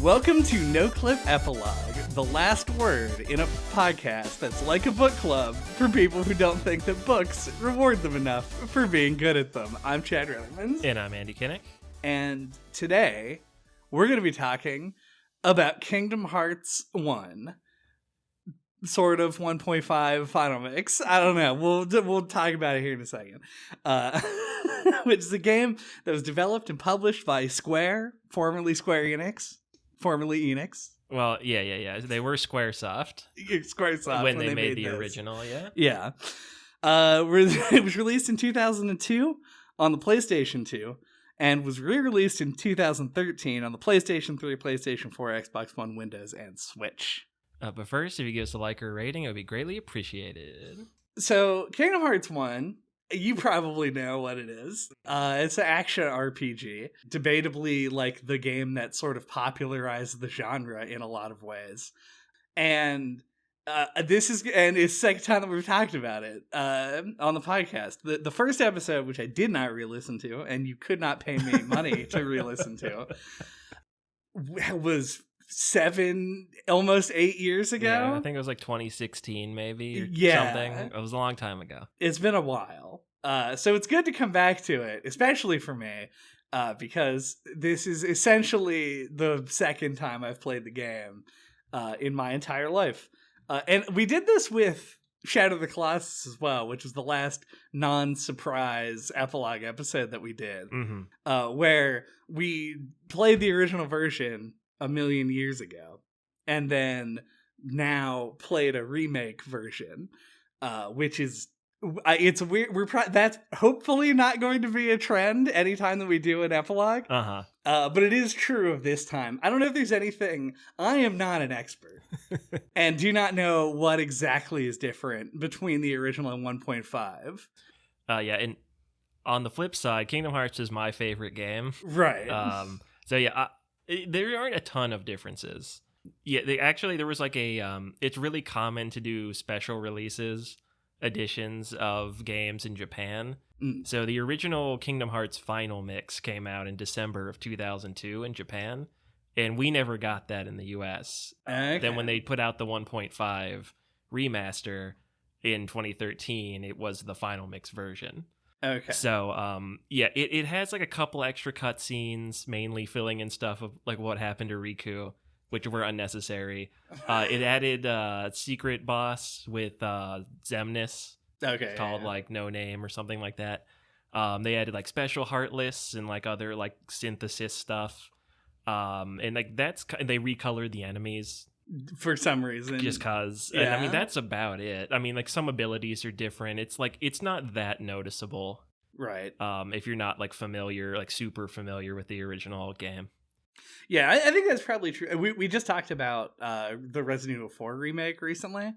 Welcome to NOCLIP Epilogue, the last word in a podcast that's like a book club for people who don't think that books reward them enough for being good at them. I'm Chad Ruthermans. And I'm Andy Kinnick. And today, we're going to be talking about Kingdom Hearts 1. Sort of 1.5 Final Mix. I don't know. We'll talk about it here in a second. Which is a game that was developed and published by Square, formerly Square Enix. Formerly Enix. Well, yeah. They were Squaresoft. Squaresoft when they made the original, yeah. Yeah. It was released in 2002 on the PlayStation 2 and was re-released in 2013 on the PlayStation 3, PlayStation 4, Xbox One, Windows, and Switch. But first, if you give us a like or a rating, it would be greatly appreciated. So, Kingdom Hearts 1, you probably know what it is. It's an action RPG. Debatably, like, the game that sort of popularized the genre in a lot of ways. And it's the second time that we've talked about it on the podcast. The first episode, which I did not re-listen to, and you could not pay me money to re-listen to, was almost 8 years ago. Yeah, I think it was like 2016 maybe or something. It was a long time ago. It's been a while. So it's good to come back to it, especially for me, because this is essentially the second time I've played the game in my entire life. And we did this with Shadow of the Colossus as well, which is the last non-surprise epilogue episode that we did, where we played the original version a million years ago, and then now played a remake version, which is it's weird. That's hopefully not going to be a trend anytime that we do an epilogue. But it is true of this time. I don't know if there's anything. I am not an expert, and do not know what exactly is different between the original and 1.5. Yeah, and on the flip side, Kingdom Hearts is my favorite game. Right. So yeah. There aren't a ton of differences. Yeah, there was like it's really common to do special releases, editions of games in Japan. So the original Kingdom Hearts Final Mix came out in December of 2002 in Japan, and we never got that in the US. Okay. Then when they put out the 1.5 remaster in 2013, it was the Final Mix version. Okay. So, it has like a couple extra cutscenes, mainly filling in stuff of like what happened to Riku, which were unnecessary. It added a secret boss with Xemnas. Okay. Called like No Name or something like that. They added like special heart lists and like other like synthesis stuff. And like they recolored the enemies. For some reason. Just cause. Yeah. And I mean, that's about it. I mean, like some abilities are different. It's like, it's not that noticeable. Right. If you're not like familiar, like super familiar with the original game. Yeah, I think that's probably true. We just talked about the Resident Evil 4 remake recently,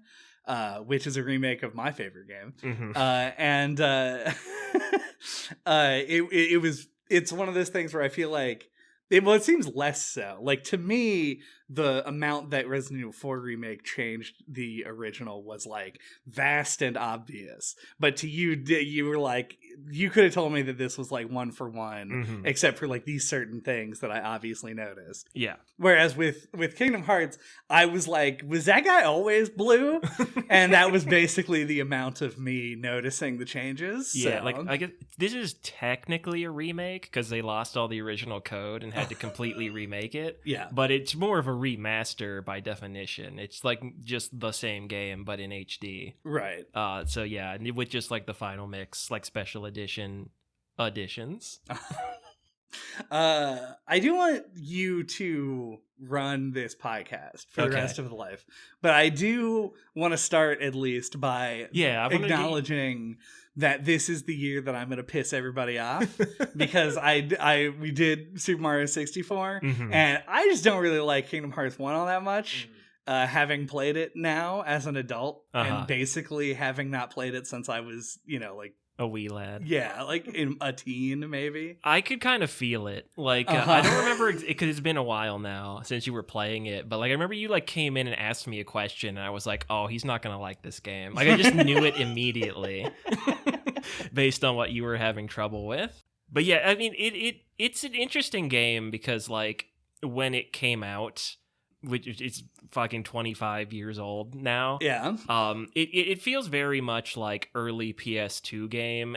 which is a remake of my favorite game. It's one of those things where I feel like it seems less so. Like, to me, the amount that Resident Evil 4 remake changed the original was like vast and obvious. But to you, you were like, you could have told me that this was like one for one, except for like these certain things that I obviously noticed. Yeah. Whereas with Kingdom Hearts, I was like, was that guy always blue? And that was basically the amount of me noticing the changes. Yeah, so. like I guess this is technically a remake because they lost all the original code and had to completely remake it. Yeah. But it's more of a remaster by definition. It's like just the same game but in HD. Right. So yeah, with just like the Final Mix, like special edition additions. I do want you to run this podcast for the rest of the life, but I do want to start at least by acknowledging that this is the year that I'm going to piss everybody off because we did Super Mario 64 and I just don't really like Kingdom Hearts 1 all that much. Having played it now as an adult and basically having not played it since I was, like a wee lad. Yeah, like in a teen, maybe. I could kind of feel it. Like, I don't remember, because it's been a while now since you were playing it, but like, I remember you like came in and asked me a question, and I was like, oh, he's not going to like this game. Like, I just knew it immediately based on what you were having trouble with. But yeah, I mean, it's an interesting game because like, when it came out, which it's fucking 25 years old now. Yeah. It feels very much like early PS2 game.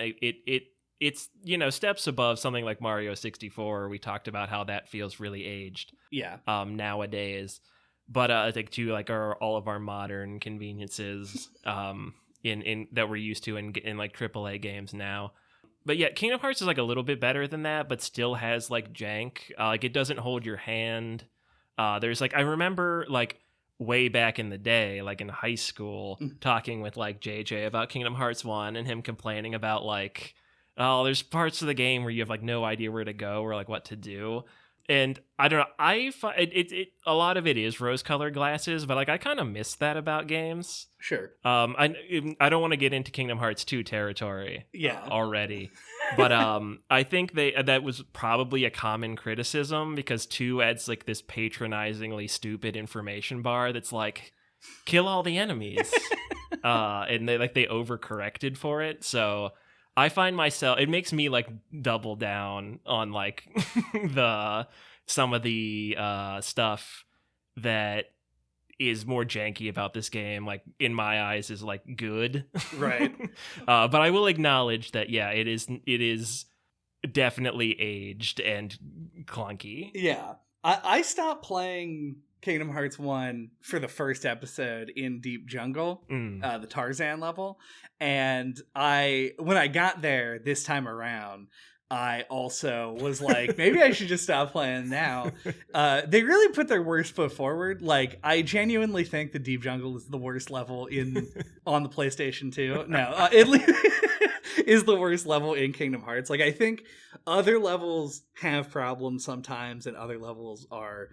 It's steps above something like Mario 64. We talked about how that feels really aged. Yeah. Nowadays, but I think too like all of our modern conveniences in that we're used to in like AAA games now. But yeah, Kingdom Hearts is like a little bit better than that, but still has like jank. Like it doesn't hold your hand. There's like I remember like way back in the day, like in high school, talking with like JJ about Kingdom Hearts 1 and him complaining about like, oh, there's parts of the game where you have like no idea where to go or like what to do. And I don't know, I find it a lot of it is rose-colored glasses, but like I kind of miss that about games. Sure. I don't want to get into Kingdom Hearts 2 territory already. But I think that was probably a common criticism because 2 adds like this patronizingly stupid information bar that's like kill all the enemies. And they overcorrected for it. So I find myself, it makes me like double down on like some of the stuff that is more janky about this game, like in my eyes is like good. Right. But I will acknowledge that, yeah, it is definitely aged and clunky. Yeah. I stopped playing Kingdom Hearts 1 for the first episode in Deep Jungle, the Tarzan level. And when I got there this time around, I also was like, maybe I should just stop playing now. They really put their worst foot forward. Like, I genuinely think the Deep Jungle is the worst level on the PlayStation 2. No, it is the worst level in Kingdom Hearts. Like, I think other levels have problems sometimes, and other levels are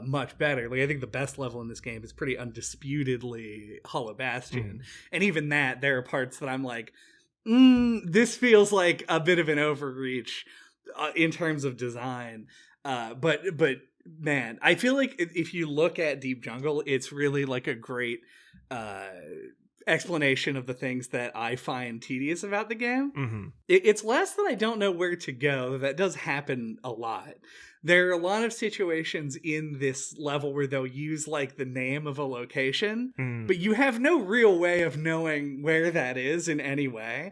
much better. Like I think the best level in this game is pretty undisputedly Hollow Bastion, and even that there are parts that I'm like, this feels like a bit of an overreach in terms of design. But man, I feel like if you look at Deep Jungle, it's really like a great explanation of the things that I find tedious about the game. It's less that I don't know where to go. That does happen a lot. There are a lot of situations in this level where they'll use like the name of a location, but you have no real way of knowing where that is in any way.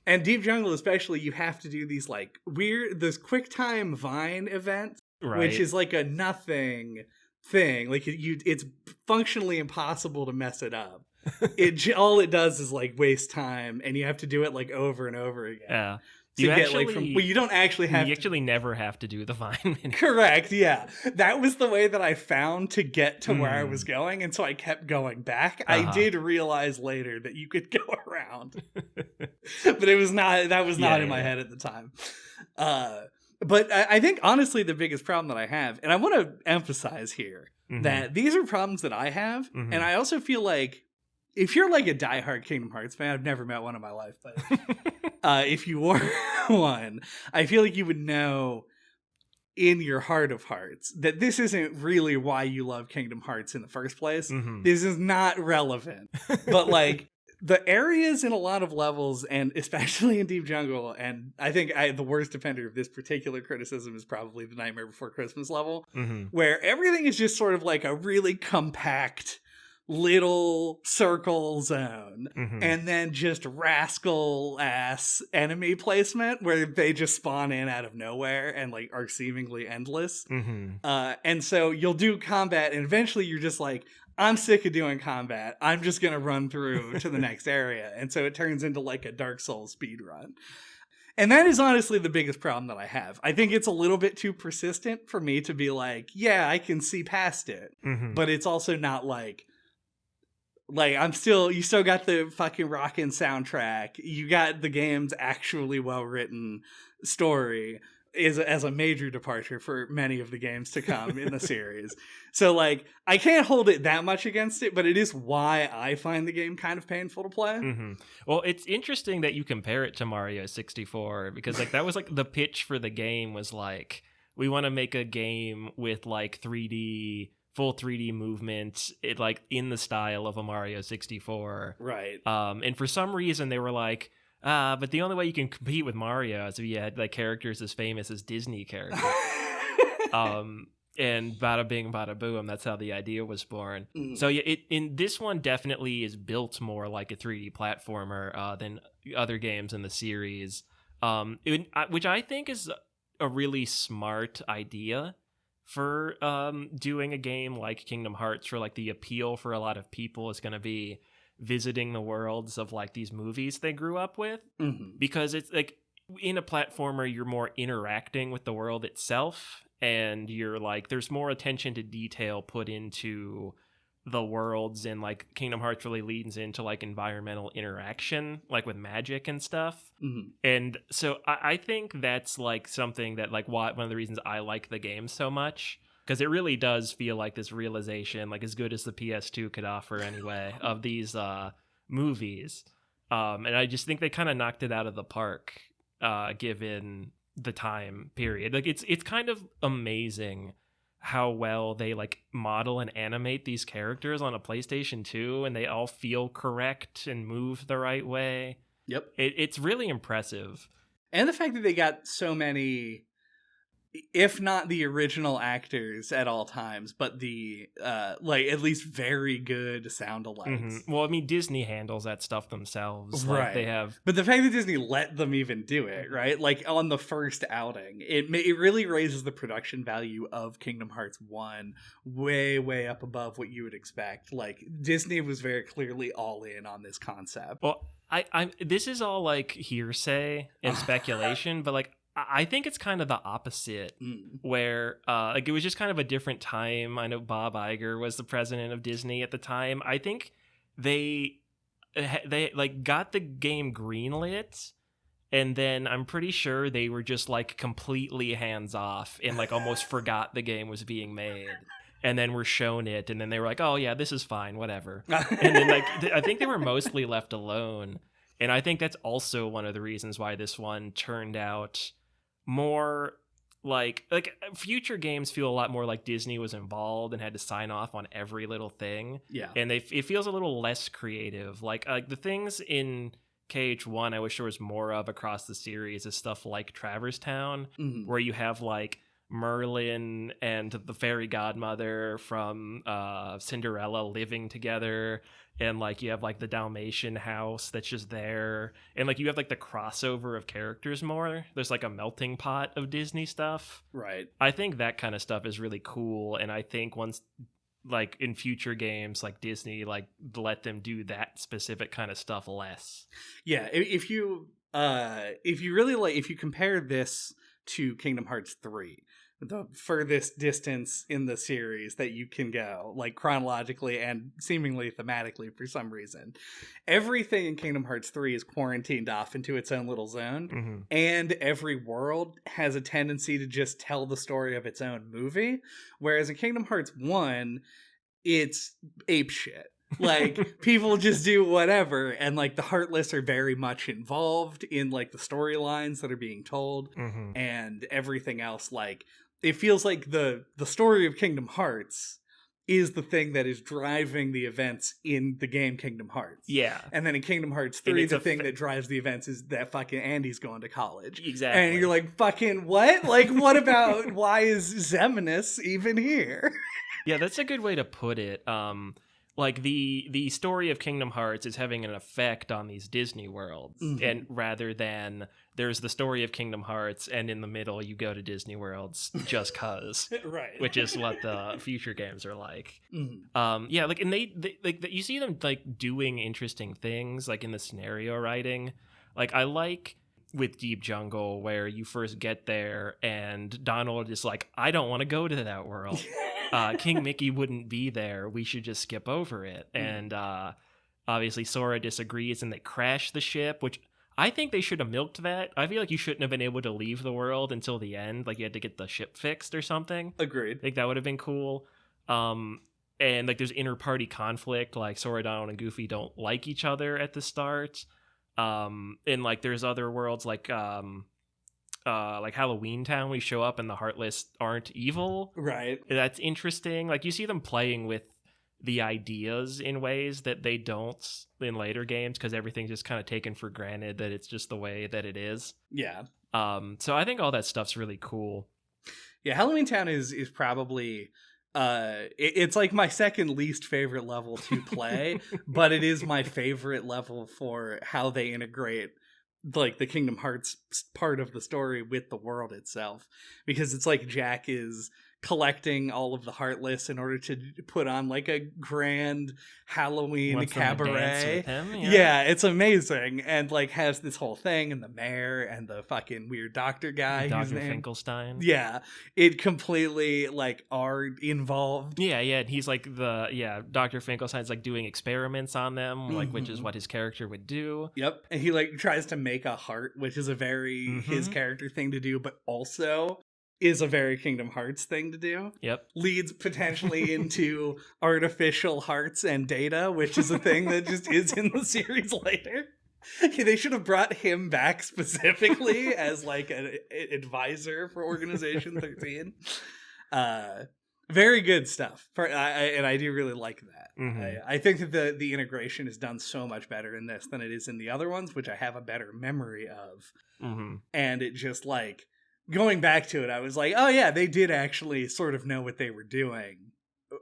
And Deep Jungle especially, you have to do these like this QuickTime Vine event, which is like a nothing thing. Like it's functionally impossible to mess it up. All it does is like waste time, and you have to do it like over and over again. Yeah. You don't actually have. You actually never have to do the Vine mini. Correct. Yeah, that was the way that I found to get to where I was going, and so I kept going back. I did realize later that you could go around, but it was not. That was not in my head at the time. But I think honestly, the biggest problem that I have, and I want to emphasize here that these are problems that I have, and I also feel like if you're like a diehard Kingdom Hearts fan, I've never met one in my life, but if you were one, I feel like you would know in your heart of hearts that this isn't really why you love Kingdom Hearts in the first place. This is not relevant. But like the areas in a lot of levels, and especially in Deep Jungle, and I think the worst offender of this particular criticism is probably the Nightmare Before Christmas level, where everything is just sort of like a really compact little circle zone, and then just rascal ass enemy placement where they just spawn in out of nowhere and like are seemingly endless. And so you'll do combat, and eventually you're just like, I'm sick of doing combat, I'm just gonna run through to the next area. And so it turns into like a Dark Souls speed run. And that is honestly the biggest problem that I have. I think it's a little bit too persistent for me to be like, yeah, I can see past it. But it's also not like you still got the fucking rockin' soundtrack. You got the game's actually well-written story as a major departure for many of the games to come in the series. So like, I can't hold it that much against it, but it is why I find the game kind of painful to play. Well, it's interesting that you compare it to Mario 64 because like that was like the pitch for the game was like, we want to make a game with like full 3D movement, it like in the style of a Mario 64. Right. And for some reason they were like, but the only way you can compete with Mario is if you had like characters as famous as Disney characters. And bada bing, bada boom. That's how the idea was born. Mm. So yeah, in this one definitely is built more like a 3D platformer than other games in the series, which I think is a really smart idea for doing a game like Kingdom Hearts. For like the appeal for a lot of people is going to be visiting the worlds of like these movies they grew up with, because it's like in a platformer you're more interacting with the world itself. And you're like, there's more attention to detail put into the worlds, and like Kingdom Hearts really leans into like environmental interaction, like with magic and stuff. And so I think that's like something that like one of the reasons I like the game so much, because it really does feel like this realization, like as good as the PS2 could offer anyway, of these movies. And I just think they kind of knocked it out of the park, given the time period. Like it's kind of amazing how well they like model and animate these characters on a PlayStation 2, and they all feel correct and move the right way. Yep. It's really impressive. And the fact that they got so many, if not the original actors at all times, but the like at least very good sound alikes. Well, I mean, Disney handles that stuff themselves. Right. Like they have, but the fact that Disney let them even do it, right? Like on the first outing, it really raises the production value of Kingdom Hearts 1 way up above what you would expect. Like Disney was very clearly all in on this concept. Well, I this is all like hearsay and speculation, but like I think it's kind of the opposite, where like it was just kind of a different time. I know Bob Iger was the president of Disney at the time. I think they like got the game greenlit, and then I'm pretty sure they were just like completely hands off and like almost forgot the game was being made. And then were shown it, and then they were like, "Oh yeah, this is fine, whatever." And then like I think they were mostly left alone, and I think that's also one of the reasons why this one turned out more like future games feel a lot more like Disney was involved and had to sign off on every little thing. Yeah, and it feels a little less creative. Like the things in KH1 I wish there was more of across the series is stuff like Traverse Town, where you have like Merlin and the fairy godmother from Cinderella living together, and like you have like the Dalmatian house that's just there, and like you have like the crossover of characters more. There's like a melting pot of Disney stuff. Right. I think that kind of stuff is really cool, and I think once like in future games like Disney like let them do that specific kind of stuff less. Yeah, if you really like, if you compare this to Kingdom Hearts 3, the furthest distance in the series that you can go, like chronologically and seemingly thematically for some reason, everything in Kingdom Hearts 3 is quarantined off into its own little zone, and every world has a tendency to just tell the story of its own movie, whereas in Kingdom Hearts 1 it's apeshit. Like people just do whatever, and like the Heartless are very much involved in like the storylines that are being told, and everything else. Like it feels like the story of Kingdom Hearts is the thing that is driving the events in the game Kingdom Hearts. Yeah. And then in Kingdom Hearts 3, the thing that drives the events is that fucking Andy's going to college. Exactly. And you're like, fucking what? Like, what about, why is Xemnas even here? Yeah, that's a good way to put it. Like the story of Kingdom Hearts is having an effect on these Disney worlds, and rather than there's the story of Kingdom Hearts, and in the middle you go to Disney worlds just cause, right? Which is what the future games are like. Yeah, like and they like you see them like doing interesting things, like in the scenario writing. Like I like with Deep Jungle where you first get there and Donald is like, I don't want to go to that world. King Mickey wouldn't be there. We should just skip over it. And obviously Sora disagrees and they crash the ship, which I think they should have milked that. I feel like you shouldn't have been able to leave the world until the end. Like you had to get the ship fixed or something. Agreed. I think that would have been cool. And like there's inter-party conflict. Like Sora, Donald, and Goofy don't like each other at the start. And like there's other worlds like Halloween Town, we show up and the Heartless aren't evil. Right. That's interesting. Like you see them playing with the ideas in ways that they don't in later games because everything's just kind of taken for granted that it's just the way that it is. Yeah. So I think all that stuff's really cool. Yeah, Halloween Town is probably it's like my second least favorite level to play, but it is my favorite level for how they integrate like the Kingdom Hearts part of the story with the world itself, because it's like Jack is collecting all of the Heartless in order to put on like a grand Halloween Wants them to dance cabaret. with him, Yeah, it's amazing, and like has this whole thing, and the mayor and the fucking weird doctor guy, Dr. Finkelstein. Yeah, it completely like are involved. Yeah, and he's like Dr. Finkelstein's like doing experiments on them, like which is what his character would do. Yep, and he like tries to make a heart, which is a very his character thing to do, but also is a very Kingdom Hearts thing to do. Yep. Leads potentially into artificial hearts and data, which is a thing that just is in the series later. They should have brought him back specifically as like an advisor for Organization 13. Very good stuff. And I do really like that. I think that the integration is done so much better in this than it is in the other ones, which I have a better memory of. And it just like, going back to it, I was like, oh yeah, they did actually sort of know what they were doing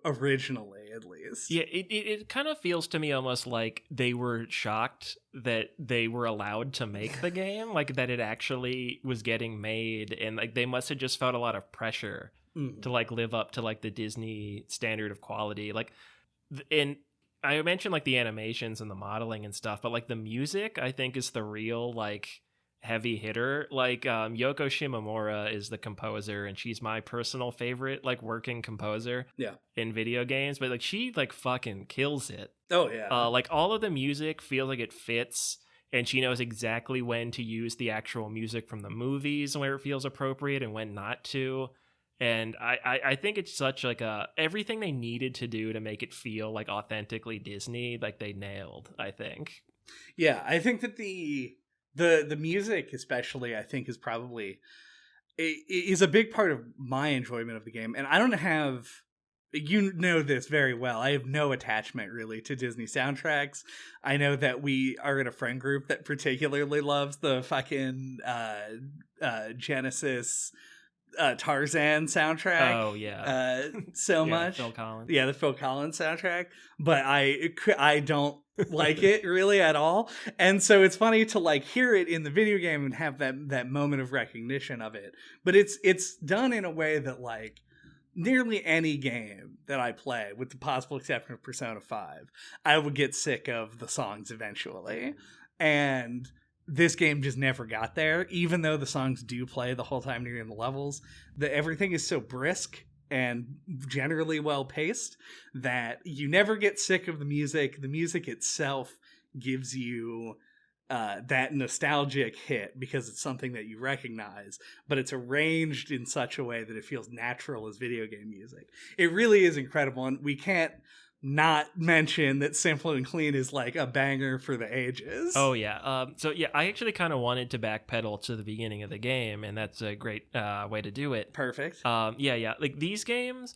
originally, at least. Yeah, it kind of feels to me almost like they were shocked that they were allowed to make the game, like that it actually was getting made, and like they must have just felt a lot of pressure to like live up to like the Disney standard of quality. Like, and I mentioned like the animations and the modeling and stuff, but like the music I think is the real like heavy hitter. Like Yoko Shimomura is the composer, and she's my personal favorite like working composer in video games, but like she like fucking kills it. Oh yeah. Like all of the music feels like it fits, and she knows exactly when to use the actual music from the movies where it feels appropriate and when not to. And I think it's such like everything they needed to do to make it feel like authentically Disney, like they nailed, I think. Yeah, I think that the music especially, I think, is probably is a big part of my enjoyment of the game. And I don't have, you know this very well, I have no attachment really to Disney soundtracks. I know that we are in a friend group that particularly loves the fucking Genesis Tarzan soundtrack. Oh yeah. So much. Phil Collins. Yeah, the Phil Collins soundtrack. But I don't like it really at all. And so it's funny to like hear it in the video game and have that moment of recognition of it. But it's done in a way that like nearly any game that I play, with the possible exception of Persona 5, I would get sick of the songs eventually. And this game just never got there, even though the songs do play the whole time you're in the levels. Everything is so brisk and generally well paced that you never get sick of the music. The music itself gives you that nostalgic hit because it's something that you recognize, but it's arranged in such a way that it feels natural as video game music. It really is incredible, and we can't not mention that Simple and Clean is like a banger for the ages. Oh yeah. So yeah, I actually kind of wanted to backpedal to the beginning of the game, and that's a great way to do it. Perfect. Yeah. Like these games,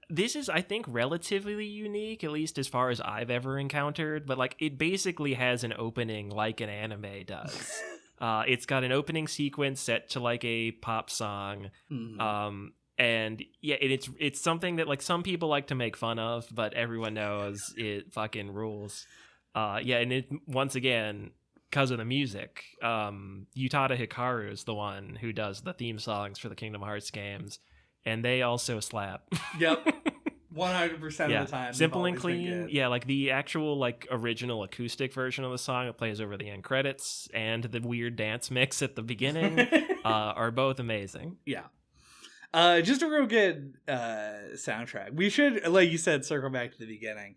this is I think relatively unique, at least as far as I've ever encountered. But like it basically has an opening like an anime does. It's got an opening sequence set to like a pop song. And yeah, it's something that like some people like to make fun of, but everyone knows it fucking rules. Yeah, and it once again, because of the music, Utada Hikaru is the one who does the theme songs for the Kingdom Hearts games, and they also slap. Yep. 100% of the time. Simple and Clean. Yeah, like the actual like original acoustic version of the song that plays over the end credits and the weird dance mix at the beginning are both amazing. Yeah. Just a real good soundtrack. We should, like you said, circle back to the beginning.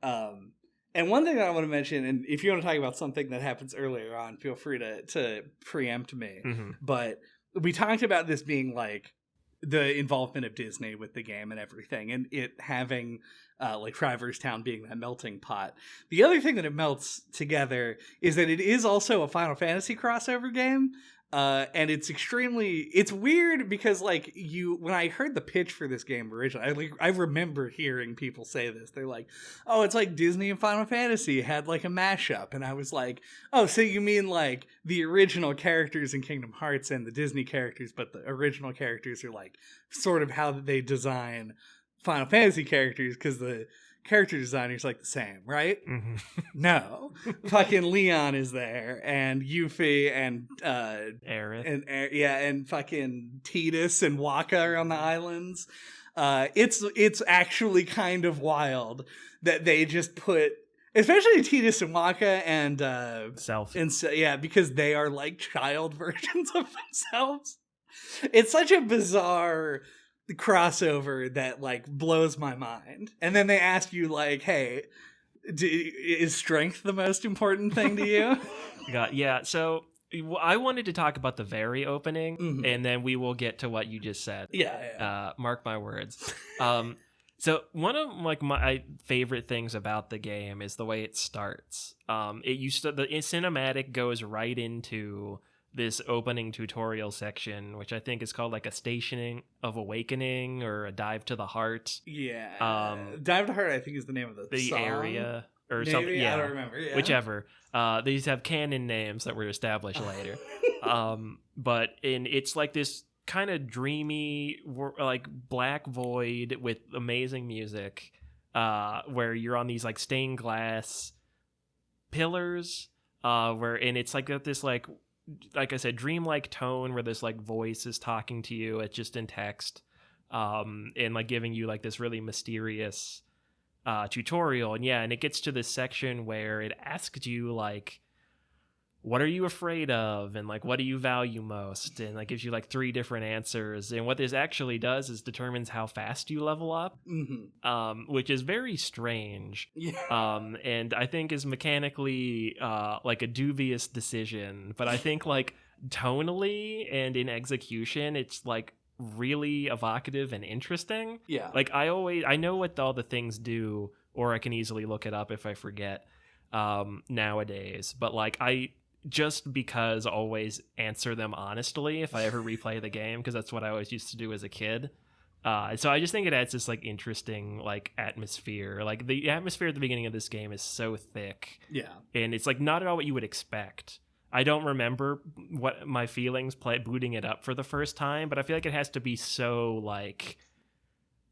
And one thing that I want to mention, and if you want to talk about something that happens earlier on, feel free to preempt me. But we talked about this being like the involvement of Disney with the game and everything, and it having like Traverse Town being that melting pot. The other thing that it melts together is that it is also a Final Fantasy crossover game. And it's weird because like when I heard the pitch for this game originally, I remember hearing people say this. They're like, oh, it's like Disney and Final Fantasy had like a mashup. And I was like, oh, so you mean like the original characters in Kingdom Hearts and the Disney characters, but the original characters are like sort of how they design Final Fantasy characters, because the character designer's like the same, right? Mm-hmm. No. Fucking Leon is there, and Yuffie, and Aerith. and fucking Tidus and Waka are on the islands. It's actually kind of wild that they just put, especially Tidus and Waka and Self. and so, yeah, because they are like child versions of themselves. It's such a bizarre crossover that like blows my mind. And then they ask you like, hey, is strength the most important thing to you? Yeah, so I wanted to talk about the very opening, and then we will get to what you just said. Yeah. Mark my words. So one of like my favorite things about the game is the way it starts. The cinematic goes right into this opening tutorial section, which I think is called like a Stationing of Awakening or a Dive to the Heart. Yeah. Dive to the Heart, I think, is the name of the song. Area or maybe? something. Yeah, I don't remember. Yeah. Whichever. These have canon names that were established later. But it's like this kind of dreamy, like black void with amazing music, where you're on these like stained glass pillars, and it's like got this like I said, dreamlike tone where this like voice is talking to you. It's just in text, and like giving you like this really mysterious tutorial. And it gets to this section where it asks you like, what are you afraid of, and like what do you value most, and like gives you like 3 different answers. And what this actually does is determines how fast you level up, which is very strange. And I think is mechanically like a dubious decision, but I think like tonally and in execution it's like really evocative and interesting. Like I know what all the things do, or I can easily look it up if I forget nowadays, but like I just because always answer them honestly if I ever replay the game, because that's what I always used to do as a kid. So I just think it adds this like interesting like atmosphere. Like the atmosphere at the beginning of this game is so thick, and it's like not at all what you would expect. I don't remember what my feelings booting it up for the first time, but I feel like it has to be so like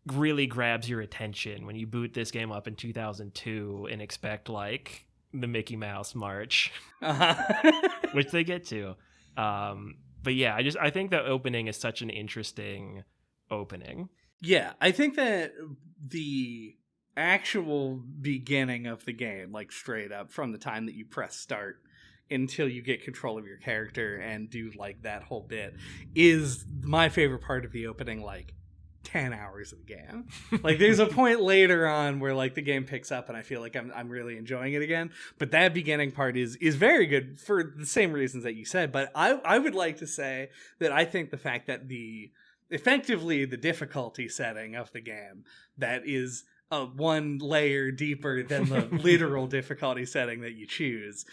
really grabs your attention when you boot this game up in 2002 and expect like the Mickey Mouse March, which they get to. But yeah, I think the opening is such an interesting opening. Yeah, I think that the actual beginning of the game, like straight up from the time that you press start until you get control of your character and do like that whole bit, is my favorite part of the opening like 10 hours of the game. Like there's a point later on where like the game picks up and I feel like I'm really enjoying it again, but that beginning part is very good for the same reasons that you said. But I would like to say that I think the fact that effectively the difficulty setting of the game that is one layer deeper than the literal difficulty setting that you choose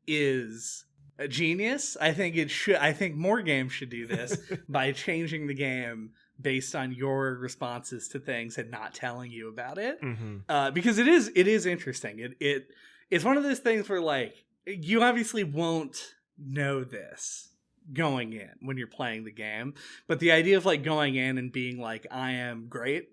is a genius. I think more games should do this by changing the game based on your responses to things and not telling you about it. Because it is interesting. It's one of those things where like you obviously won't know this going in when you're playing the game, but the idea of like going in and being like, I am great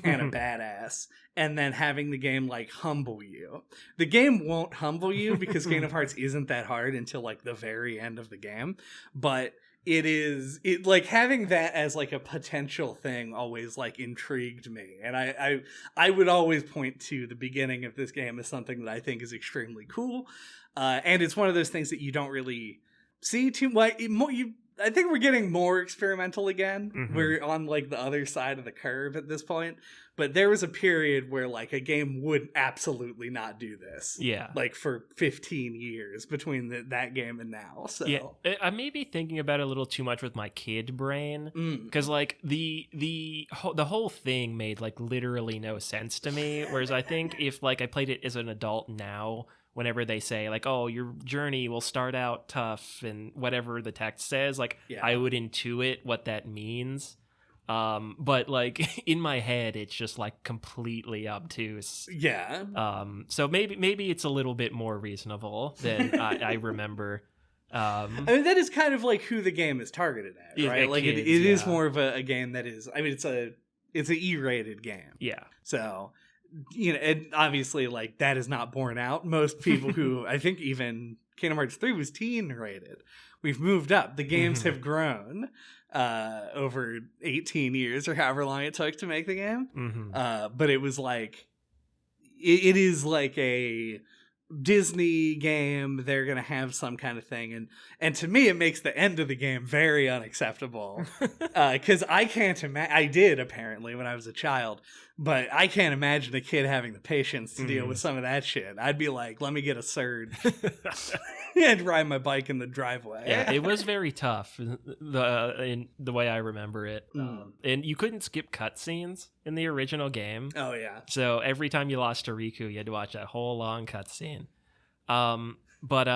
and a badass, and then having the game like humble you. The game won't humble you because Kingdom Hearts isn't that hard until like the very end of the game, but it like having that as like a potential thing always like intrigued me, and I would always point to the beginning of this game as something that I think is extremely cool, and it's one of those things that you don't really see too much. I think we're getting more experimental again. We're on like the other side of the curve at this point. But there was a period where like a game would absolutely not do this. Yeah. Like for 15 years between that game and now. So yeah, I may be thinking about it a little too much with my kid brain. Because like the whole thing made like literally no sense to me. Whereas I think if like I played it as an adult now whenever they say like, oh, your journey will start out tough and whatever the text says, like I would intuit what that means. But like in my head, it's just like completely obtuse. Yeah. So maybe it's a little bit more reasonable than I remember. I mean, that is kind of like who the game is targeted at, right? Like kids, it is more of a game that is. I mean, it's an E-rated game. Yeah. So, you know, and obviously, like that is not borne out. Most people who I think even Kingdom Hearts 3 was teen rated. We've moved up. The games have grown over 18 years or however long it took to make the game. But it was like it is like a Disney game. They're gonna have some kind of thing, and to me it makes the end of the game very unacceptable, because I can't imagine. I did apparently when I was a child, but I can't imagine a kid having the patience to deal with some of that shit. I'd be like, let me get a Surge and ride my bike in the driveway. Yeah, it was very tough in the way I remember it. And you couldn't skip cutscenes in the original game. Oh yeah. So every time you lost to Riku, you had to watch that whole long cutscene. But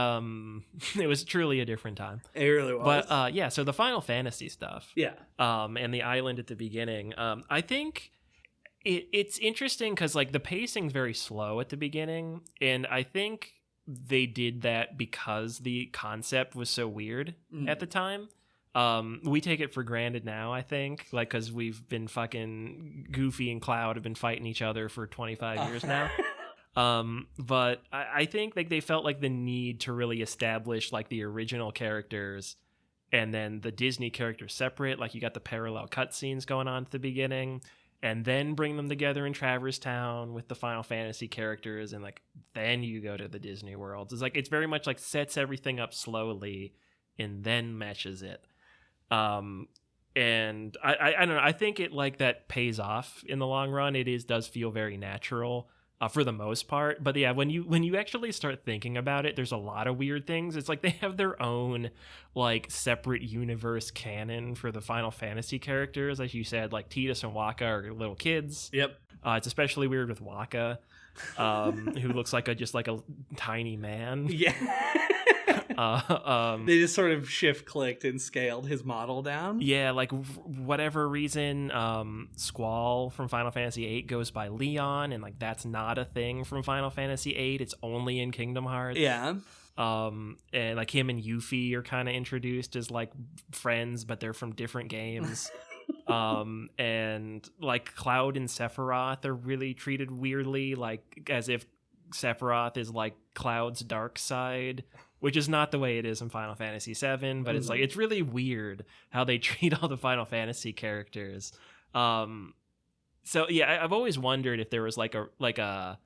it was truly a different time. It really was. But yeah, so the Final Fantasy stuff. Yeah. And the island at the beginning. I think it's interesting because like the pacing's very slow at the beginning, and I think they did that because the concept was so weird at the time. We take it for granted now, I think, like because we've been fucking Goofy and Cloud have been fighting each other for 25 years now. But I think like they felt like the need to really establish like the original characters and then the Disney characters separate. Like you got the parallel cutscenes going on at the beginning, and then bring them together in Traverse Town with the Final Fantasy characters, and like then you go to the Disney worlds. It's like it's very much like sets everything up slowly and then meshes it. And I don't know. I think it like that pays off in the long run. It does feel very natural. For the most part. But yeah, when you actually start thinking about it, there's a lot of weird things. It's like they have their own like separate universe canon for the Final Fantasy characters. As you said, like Tidus and Waka are little kids. Yep. It's especially weird with Waka, who looks like just like a tiny man. Yeah. They just sort of shift clicked and scaled his model down. Yeah, like whatever reason, Squall from Final Fantasy VIII goes by Leon, and like that's not a thing from Final Fantasy VIII. It's only in Kingdom Hearts. Yeah. And like him and Yuffie are kind of introduced as like friends, but they're from different games. And like Cloud and Sephiroth are really treated weirdly, like as if Sephiroth is like Cloud's dark side, which is not the way it is in Final Fantasy VII, but it's like it's really weird how they treat all the Final Fantasy characters. So yeah, I've always wondered if there was I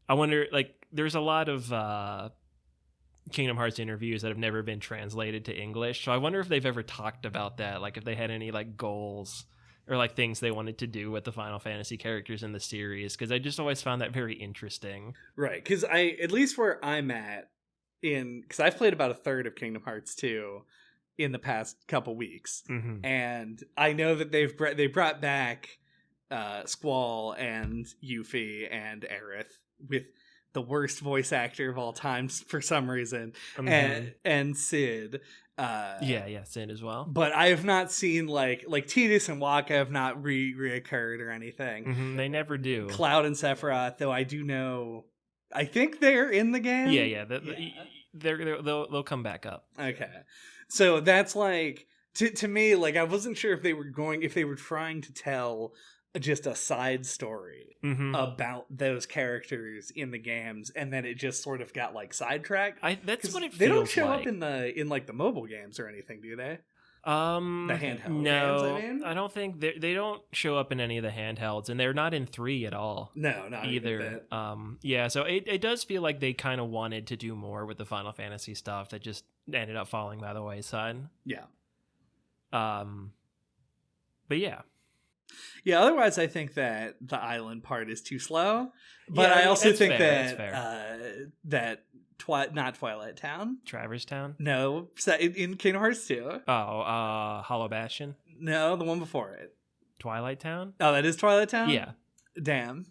wonder, like there's a lot of Kingdom Hearts interviews that have never been translated to English, so I wonder if they've ever talked about that, like if they had any like goals or like things they wanted to do with the Final Fantasy characters in the series, because I just always found that very interesting. Right, because at least where I'm at, because I've played about a third of Kingdom Hearts 2 in the past couple weeks, and I know that they brought back Squall and Yuffie and Aerith with the worst voice actor of all time for some reason, and Sid. Yeah, Sid as well. But I have not seen like Tidus and Waka have not reoccurred or anything. They never do. Cloud and Sephiroth, though, I do know. I think they're in the game. Yeah. They'll come back up. Okay, so that's like to me, like I wasn't sure if they were trying to tell just a side story about those characters in the games, and then it just sort of got like sidetracked. That's what it feels like. They don't show up in the mobile games or anything, do they? The handheld games, I mean? I don't think they don't show up in any of the handhelds, and they're not in 3 at all. No, not either. Yeah, so it does feel like they kind of wanted to do more with the Final Fantasy stuff that just ended up falling by the wayside. Yeah. But yeah. Yeah, otherwise I think that the island part is too slow. But yeah, I also think fair. that not Twilight Town. Traverse Town? No, in Kingdom Hearts 2. Oh, Hollow Bastion? No, the one before it. Twilight Town? Oh, that is Twilight Town? Yeah. Damn.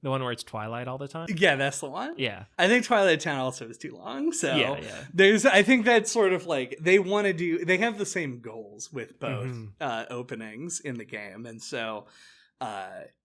The one where it's Twilight all the time? Yeah, that's the one. Yeah. I think Twilight Town also is too long. So yeah. I think that's sort of like they have the same goals with both openings in the game. And so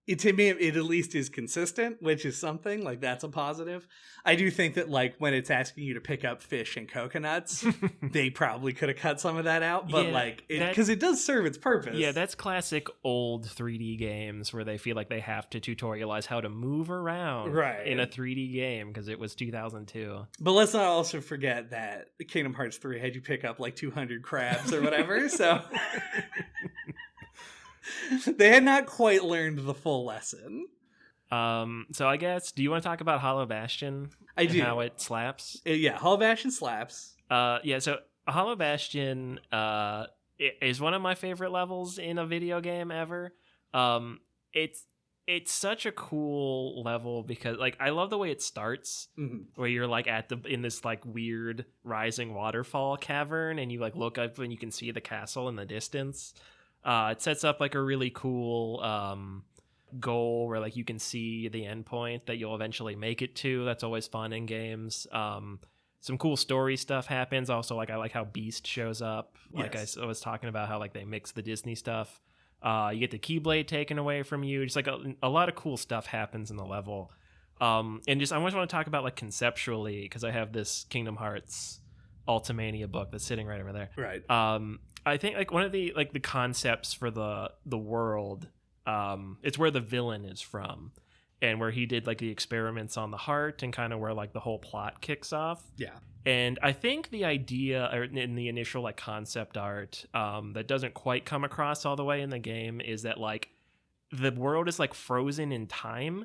to me, it at least is consistent, which is something. Like, that's a positive. I do think that, like, when it's asking you to pick up fish and coconuts, they probably could have cut some of that out. But, because it does serve its purpose. Yeah, that's classic old 3D games where they feel like they have to tutorialize how to move around in a 3D game because it was 2002. But let's not also forget that Kingdom Hearts 3 had you pick up, like, 200 crabs or whatever, so... They had not quite learned the full lesson. So I guess, do you want to talk about Hollow Bastion? I do. How it slaps? Yeah, Hollow Bastion slaps. So Hollow Bastion is one of my favorite levels in a video game ever. It's such a cool level because, like, I love the way it starts, where you're like in this like weird rising waterfall cavern, and you like look up and you can see the castle in the distance. It sets up like a really cool goal where like you can see the end point that you'll eventually make it to. That's always fun in games. Some cool story stuff happens. Also, like, I like how Beast shows up. Like I was talking about how like they mix the Disney stuff. You get the Keyblade taken away from you. Just like a lot of cool stuff happens in the level. And just I always want to talk about like conceptually, because I have this Kingdom Hearts Ultimania book that's sitting right over there. Right. I think like one of the like the concepts for the world, it's where the villain is from, and where he did like the experiments on the heart, and kind of where like the whole plot kicks off. Yeah. And I think the idea in the initial like concept art that doesn't quite come across all the way in the game is that like the world is like frozen in time.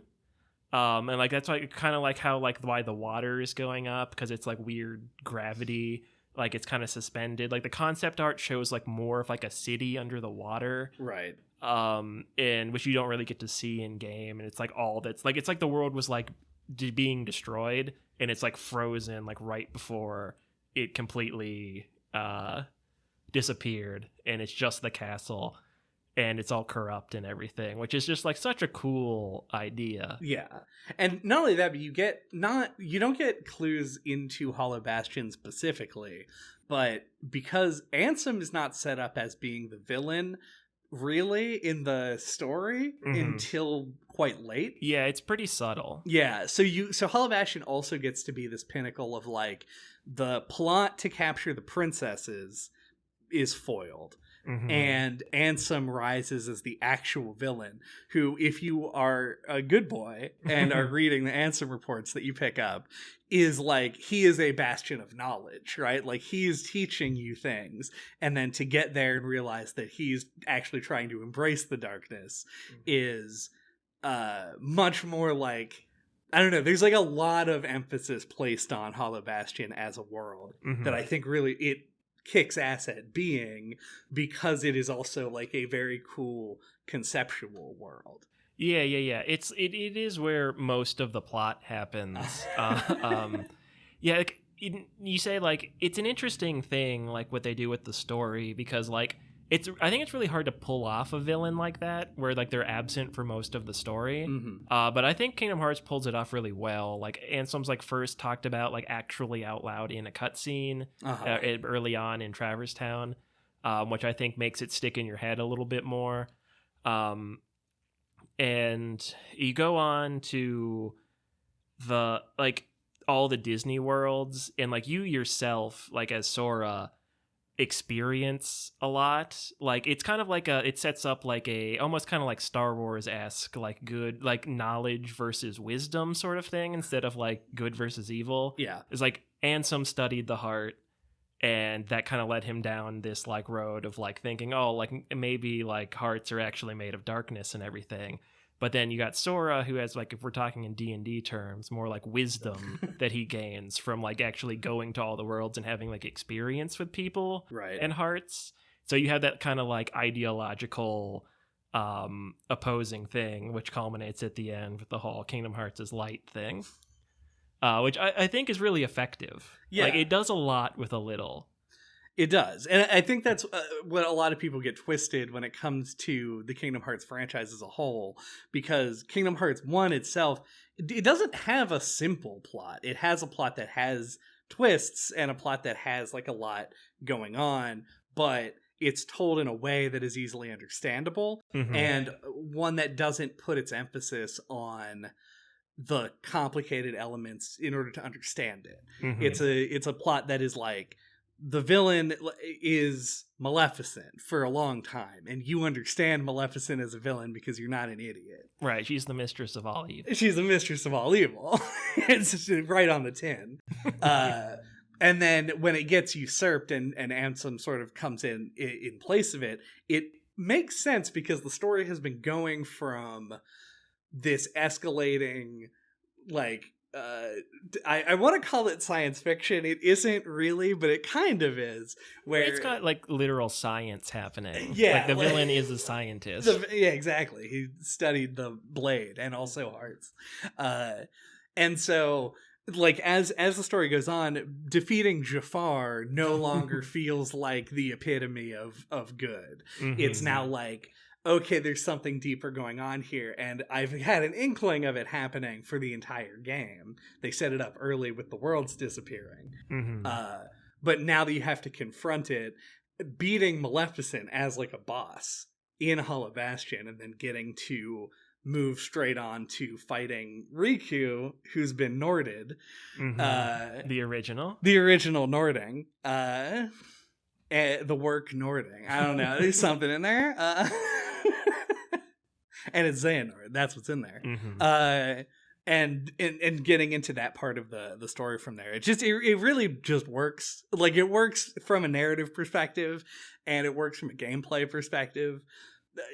And like that's like kind of like how like why the water is going up, because it's like weird gravity. Like it's kind of suspended. Like the concept art shows like more of like a city under the water, right? And which you don't really get to see in game. And it's like all that's like it's like the world was like being destroyed, and it's like frozen like right before it completely disappeared, and it's just the castle, and it's all corrupt and everything, which is just like such a cool idea. Yeah. And not only that, but you don't get clues into Hollow Bastion specifically, but because Ansem is not set up as being the villain really in the story until quite late. Yeah, it's pretty subtle. Yeah, so Hollow Bastion also gets to be this pinnacle of like the plot to capture the princesses is foiled. And Ansem rises as the actual villain, who, if you are a good boy and are reading the Ansem reports that you pick up, is like, he is a bastion of knowledge, right? Like, he is teaching you things, and then to get there and realize that he's actually trying to embrace the darkness is much more like, I don't know, there's like a lot of emphasis placed on Hollow Bastion as a world that I think really it kicks ass at being, because it is also like a very cool conceptual world. Yeah. It is where most of the plot happens. Like, you say like it's an interesting thing, like what they do with the story, because like I think it's really hard to pull off a villain like that where like they're absent for most of the story. But I think Kingdom Hearts pulls it off really well. Like Ansem's like first talked about like actually out loud in a cutscene early on in Traverse Town, which I think makes it stick in your head a little bit more. And you go on to the like all the Disney worlds, and like you yourself, like as Sora, experience a lot. Like it's kind of like it sets up like a almost kind of like Star Wars-esque like good like knowledge versus wisdom sort of thing, instead of like good versus evil. Yeah, it's like Ansem studied the heart, and that kind of led him down this like road of like thinking, oh, like maybe like hearts are actually made of darkness and everything. But then you got Sora, who has, like, if we're talking in D&D terms, more like wisdom that he gains from, like, actually going to all the worlds and having, like, experience with people and hearts. So you have that kind of, like, ideological opposing thing, which culminates at the end with the whole Kingdom Hearts is light thing, which I think is really effective. Yeah. Like, it does a lot with a little. It does. And I think that's what a lot of people get twisted when it comes to the Kingdom Hearts franchise as a whole, because Kingdom Hearts 1 itself, it doesn't have a simple plot. It has a plot that has twists and a plot that has like a lot going on, but it's told in a way that is easily understandable, and one that doesn't put its emphasis on the complicated elements in order to understand it. It's a plot that is like, the villain is Maleficent for a long time, and you understand Maleficent as a villain because you're not an idiot. Right, she's the mistress of all evil. She's the mistress of all evil. It's just right on the tin. And then when it gets usurped and Ansem sort of comes in place of it, it makes sense because the story has been going from this escalating, like, I want to call it science fiction. It isn't really, but it kind of is. Where it's got like literal science happening. Yeah, like the villain is a scientist. Yeah, exactly. He studied the blade and also hearts. And so, like, as the story goes on, defeating Jafar no longer feels like the epitome of good. It's now like, okay, there's something deeper going on here, and I've had an inkling of it happening for the entire game. They set it up early with the worlds disappearing. But now that you have to confront it, beating Maleficent as like a boss in Hollow Bastion, and then getting to move straight on to fighting Riku, who's been Norded. The original Nording. The work Nording. I don't know. There's something in there. And it's Xehanort. That's what's in there. And getting into that part of the story from there, it really just works. Like, it works from a narrative perspective, and it works from a gameplay perspective.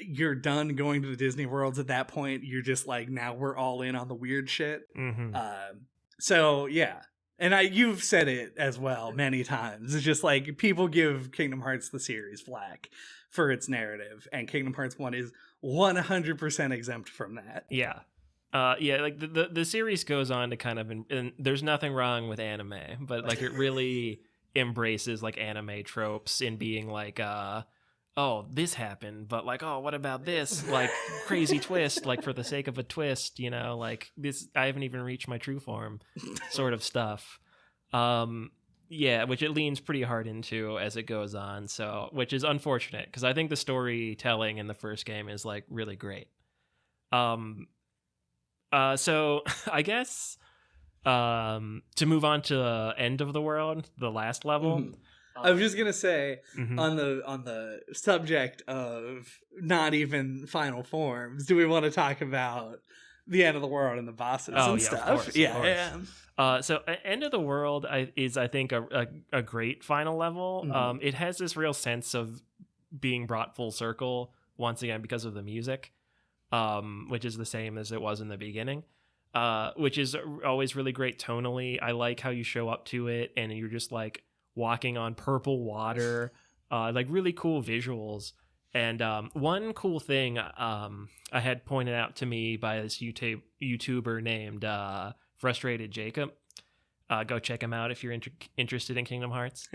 You're done going to the Disney worlds at that point. You're just like, now we're all in on the weird shit. So yeah. And you've said it as well many times. It's just like, people give Kingdom Hearts the series flack for its narrative, and Kingdom Hearts 1 is 100% exempt from that. Yeah. Like the series goes on to kind of, and there's nothing wrong with anime, but like it really embraces like anime tropes in being like, oh, this happened, but like, oh, what about this? Like, crazy twist, like for the sake of a twist, you know, like this, I haven't even reached my true form sort of stuff. Yeah, which it leans pretty hard into as it goes on, so, which is unfortunate, because I think the storytelling in the first game is like really great. So I guess to move on to End of the World, the last level. I was just gonna say, on the subject of not even final forms, do we want to talk about the End of the World and the bosses and stuff? Of course. So End of the World is, I think, a great final level. It has this real sense of being brought full circle once again because of the music, which is the same as it was in the beginning, which is always really great tonally. I like how you show up to it and you're just like walking on purple water, like really cool visuals. And one cool thing I had pointed out to me by this YouTuber named Frustrated Jacob. Go check him out if you're interested in Kingdom Hearts.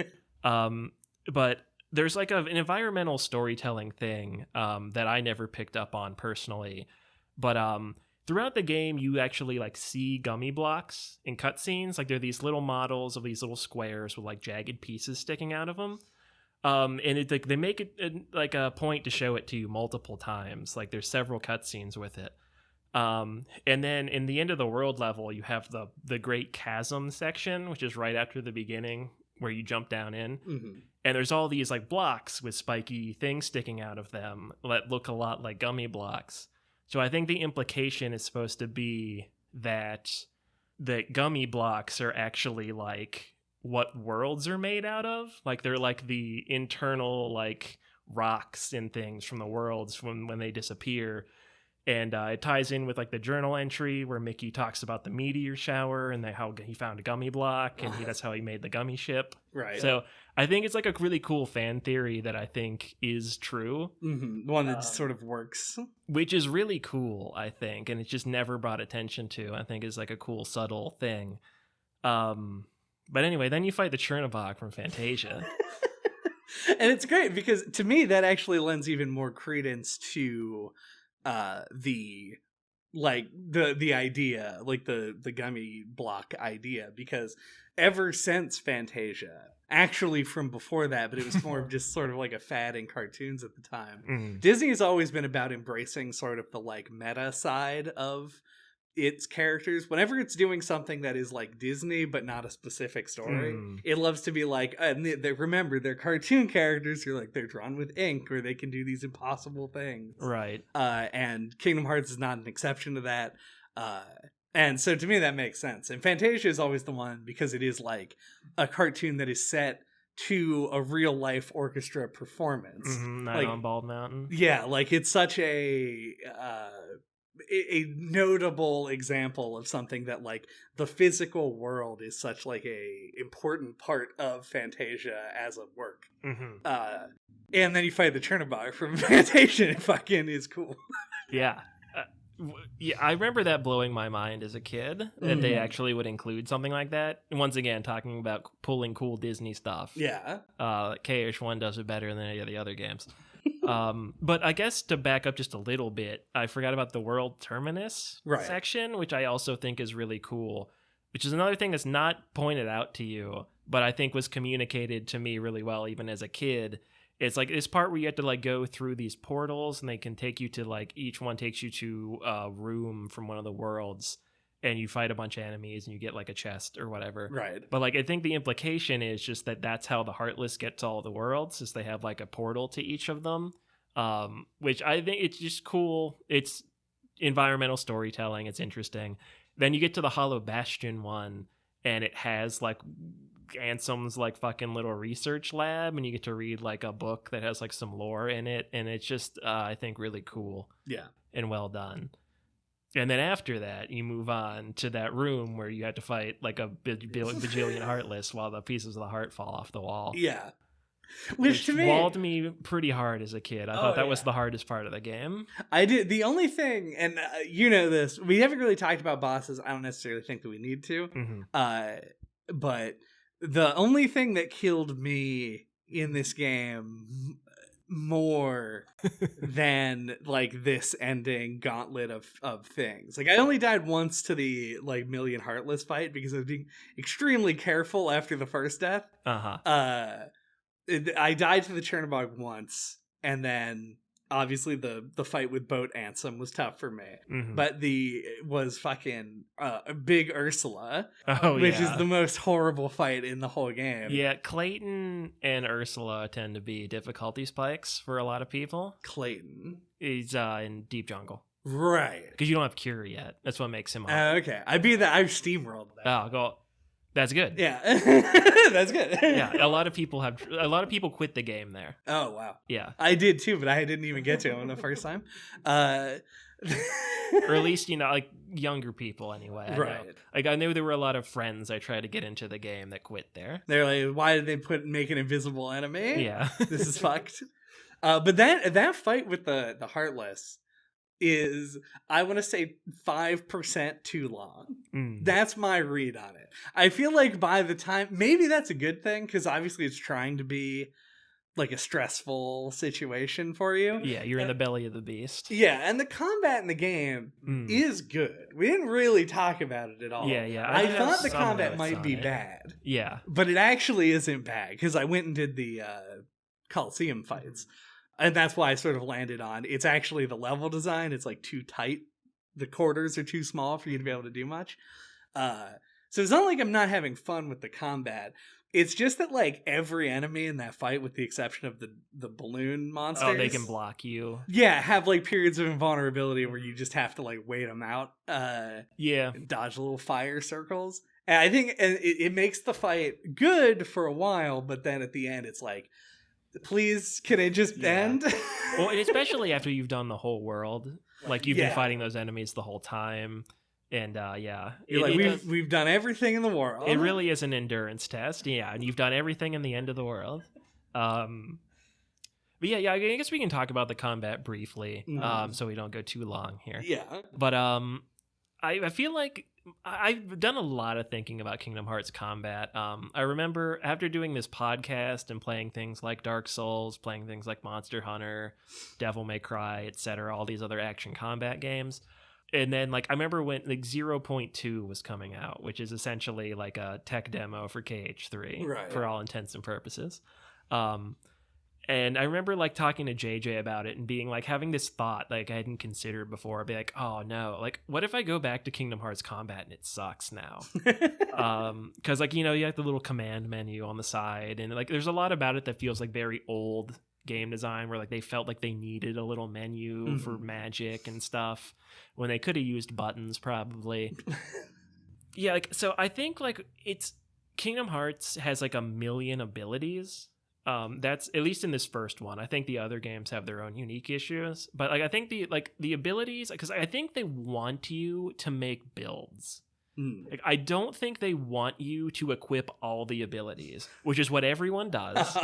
But there's like an environmental storytelling thing that I never picked up on personally. But throughout the game, you actually like see gummy blocks in cutscenes. Like, they're these little models of these little squares with like jagged pieces sticking out of them. And it's like they make it like a point to show it to you multiple times. Like, there's several cutscenes with it. And then in the End of the World level, you have the Great Chasm section, which is right after the beginning, where you jump down in. And there's all these like blocks with spiky things sticking out of them that look a lot like gummy blocks. So I think the implication is supposed to be that the gummy blocks are actually like what worlds are made out of. Like, they're like the internal like rocks and things from the worlds when they disappear. And it ties in with like the journal entry where Mickey talks about the meteor shower and how he found a gummy block, and that's how he made the gummy ship. Right. So I think it's like a really cool fan theory that I think is true. One that sort of works. Which is really cool, I think, and it's just never brought attention to. I think is like a cool, subtle thing. But anyway, then you fight the Chernobog from Fantasia. And it's great because to me that actually lends even more credence to the idea, like the gummy block idea, because ever since Fantasia, actually from before that, but it was more of just sort of like a fad in cartoons at the time, Disney has always been about embracing sort of the like meta side of its characters. Whenever it's doing something that is like Disney but not a specific story, it loves to be like, and remember, they're cartoon characters, you're like, they're drawn with ink, or they can do these impossible things, right? And Kingdom Hearts is not an exception to that, and so to me that makes sense. And Fantasia is always the one because it is like a cartoon that is set to a real life orchestra performance, Night like, on Bald Mountain. Yeah, like it's such a notable example of something that like the physical world is such like a important part of Fantasia as a work. And then you fight the Chernobog from Fantasia, and it fucking is cool. Yeah. Yeah, I remember that blowing my mind as a kid, that they actually would include something like that. And once again, talking about pulling cool Disney stuff. Yeah. KH1 does it better than any of the other games. But I guess to back up just a little bit, I forgot about the World Terminus section, which I also think is really cool, which is another thing that's not pointed out to you, but I think was communicated to me really well even as a kid. It's like this part where you have to like go through these portals, and they can take you to like, each one takes you to a room from one of the worlds, and you fight a bunch of enemies and you get like a chest or whatever. Right. But like, I think the implication is just that that's how the Heartless get to all the worlds, is they have like a portal to each of them, which I think it's just cool. It's environmental storytelling. It's interesting. Then you get to the Hollow Bastion one, and it has like Ansem's like fucking little research lab, and you get to read like a book that has like some lore in it, and it's just I think really cool. Yeah. And well done. And then after that, you move on to that room where you have to fight like a bajillion Heartless while the pieces of the heart fall off the wall. Yeah. Which to me walled me pretty hard as a kid. I thought that was the hardest part of the game. I did. The only thing, and you know this, we haven't really talked about bosses. I don't necessarily think that we need to. But the only thing that killed me in this game more than like this ending gauntlet of things, like I only died once to the like Million Heartless fight because I was being extremely careful after the first death. I died to the Chernobog once, and then obviously the fight with Boat Ansem was tough for me. But was fucking Big Ursula, which is the most horrible fight in the whole game. Yeah, Clayton and Ursula tend to be difficulty spikes for a lot of people. Clayton is in Deep Jungle. Right. Because you don't have Cure yet. That's what makes him okay. I've steamrolled that. Oh, go. That's good. Yeah. That's good. Yeah, a lot of people quit the game there. Oh, wow. Yeah. I did too, but I didn't even get to him the first time. Or at least, like younger people anyway. I knew there were a lot of friends I tried to get into the game that quit there. They're like, why did they make an invisible enemy? Yeah. This is fucked. But that fight with the Heartless is, I want to say, 5% too long. That's my read on it. I feel like by the time, maybe that's a good thing, because obviously it's trying to be like a stressful situation for you. Yeah, you're in the belly of the beast. Yeah, and the combat in the game is good. We didn't really talk about it at all. Yeah. I thought the combat might be bad. Yeah. But it actually isn't bad, because I went and did the Coliseum fights. And that's why I sort of landed on, it's actually the level design. It's like too tight. The quarters are too small for you to be able to do much. So it's not like I'm not having fun with the combat. It's just that like every enemy in that fight, with the exception of the balloon monsters. Oh, they can block you. Yeah, have like periods of invulnerability where you just have to like wait them out. Dodge little fire circles. And I think it makes the fight good for a while, but then at the end it's like, please, can it just end? Well, and especially after you've done the whole world, like you've been fighting those enemies the whole time, and we've done everything in the world. It really is an endurance test, and you've done everything in the end of the world. But I guess we can talk about the combat briefly, so we don't go too long here. Yeah, but I feel like I've done a lot of thinking about Kingdom Hearts combat. I remember after doing this podcast and playing things like Dark Souls, playing things like Monster Hunter, Devil May Cry, etc., all these other action combat games. And then like I remember when like 0.2 was coming out, which is essentially like a tech demo for KH3 Right. for all intents and purposes. And I remember like talking to JJ about it and being like having this thought like I hadn't considered before. I'd be like, oh no, like what if I go back to Kingdom Hearts combat and it sucks now? Because like, you know, you have the little command menu on the side and like there's a lot about it that feels like very old game design where like they felt like they needed a little menu for magic and stuff when they could have used buttons probably. Yeah, like so I think like it's Kingdom Hearts has like a million abilities. That's at least in this first one. I think the other games have their own unique issues, but like I think the abilities, because I think they want you to make builds. Like I don't think they want you to equip all the abilities, which is what everyone does.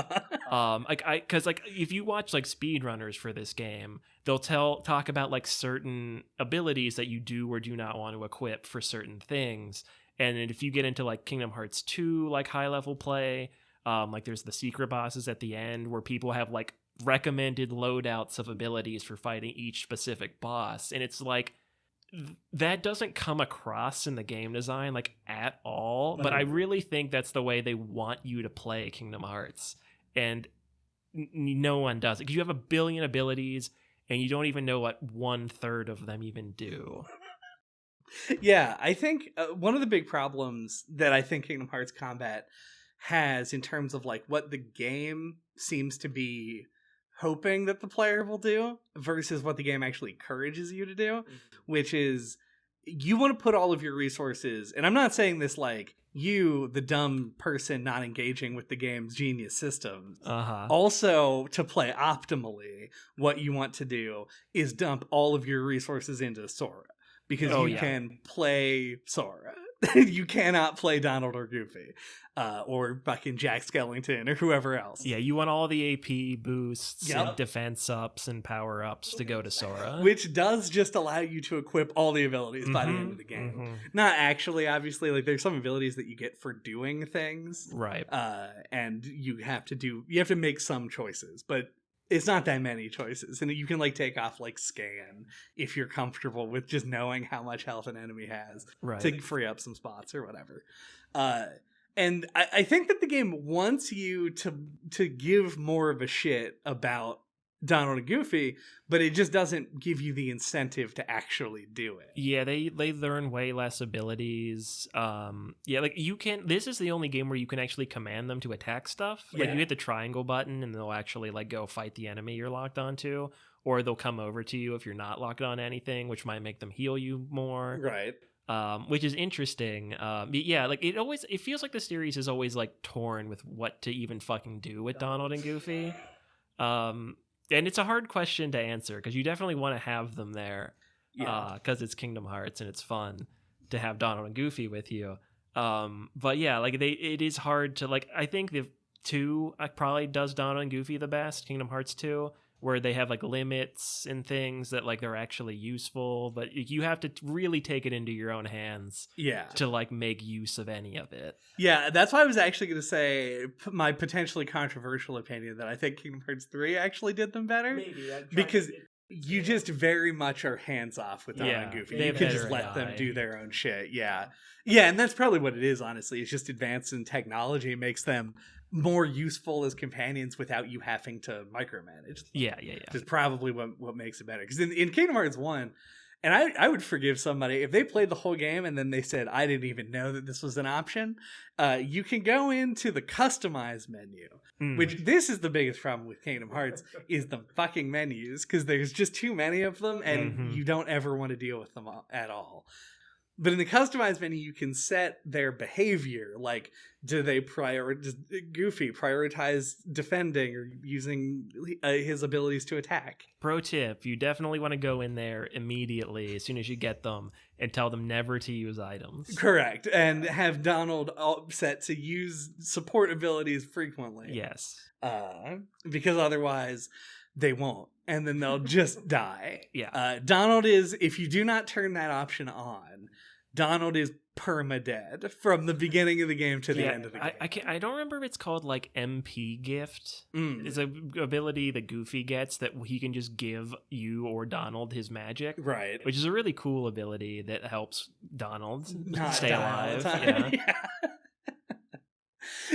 Because like if you watch like speedrunners for this game, they'll talk about like certain abilities that you do or do not want to equip for certain things, and if you get into like Kingdom Hearts 2, like high level play. Like there's the secret bosses at the end where people have like recommended loadouts of abilities for fighting each specific boss. And it's like, that doesn't come across in the game design like at all. But I really think that's the way they want you to play Kingdom Hearts. And no one does it. Because you have a billion abilities and you don't even know what 1/3 of them even do. Yeah, I think one of the big problems that I think Kingdom Hearts combat has in terms of like what the game seems to be hoping that the player will do versus what the game actually encourages you to do, which is you want to put all of your resources, and I'm not saying this like you, the dumb person not engaging with the game's genius systems. Also, to play optimally, what you want to do is dump all of your resources into Sora, because you can play Sora. You cannot play Donald or Goofy, or fucking Jack Skellington or whoever else. Yeah, you want all the AP boosts and defense ups and power ups to go to Sora. Which does just allow you to equip all the abilities by the end of the game. Not actually, obviously, like there's some abilities that you get for doing things. Right. And you have to make some choices, but it's not that many choices, and you can like take off like scan if you're comfortable with just knowing how much health an enemy has to free up some spots or whatever. And I think that the game wants you to give more of a shit about Donald and Goofy, but it just doesn't give you the incentive to actually do it. Yeah, they learn way less abilities. Yeah, like you can. This is the only game where you can actually command them to attack stuff. Like you hit the triangle button, and they'll actually like go fight the enemy you're locked onto, or they'll come over to you if you're not locked on anything, which might make them heal you more. Right. Which is interesting. Yeah, like it feels like the series is always like torn with what to even fucking do with Donald and Goofy. And it's a hard question to answer because you definitely want to have them there because it's Kingdom Hearts and it's fun to have Donald and Goofy with you. But yeah, like it is hard to like. I think the 2 probably does Donald and Goofy the best. Kingdom Hearts 2, where they have like limits and things that like they're actually useful, but you have to really take it into your own hands to like make use of any of it. Yeah, that's why I was actually going to say my potentially controversial opinion that I think Kingdom Hearts 3 actually did them better. Maybe. Because you just very much are hands off with Donald and Goofy. You can just let them do their own shit. Yeah, and that's probably what it is, honestly. It's just advance in technology makes them more useful as companions without you having to micromanage. Yeah. Which is probably what makes it better. Because in Kingdom Hearts 1, and I would forgive somebody if they played the whole game and then they said, I didn't even know that this was an option. You can go into the customize menu, which this is the biggest problem with Kingdom Hearts is the fucking menus, because there's just too many of them and you don't ever want to deal with them at all. But in the customized menu, you can set their behavior. Like, do they Goofy prioritize defending or using his abilities to attack? Pro tip, you definitely want to go in there immediately as soon as you get them and tell them never to use items. Correct. And have Donald set to use support abilities frequently. Yes. Because otherwise they won't. And then they'll just die. Yeah. Donald is, if you do not turn that option on, Donald is perma-dead from the beginning of the game to the end of the game. I don't remember if it's called like MP Gift. It's an ability that Goofy gets that he can just give you or Donald his magic. Right. Which is a really cool ability that helps Donald not stay alive.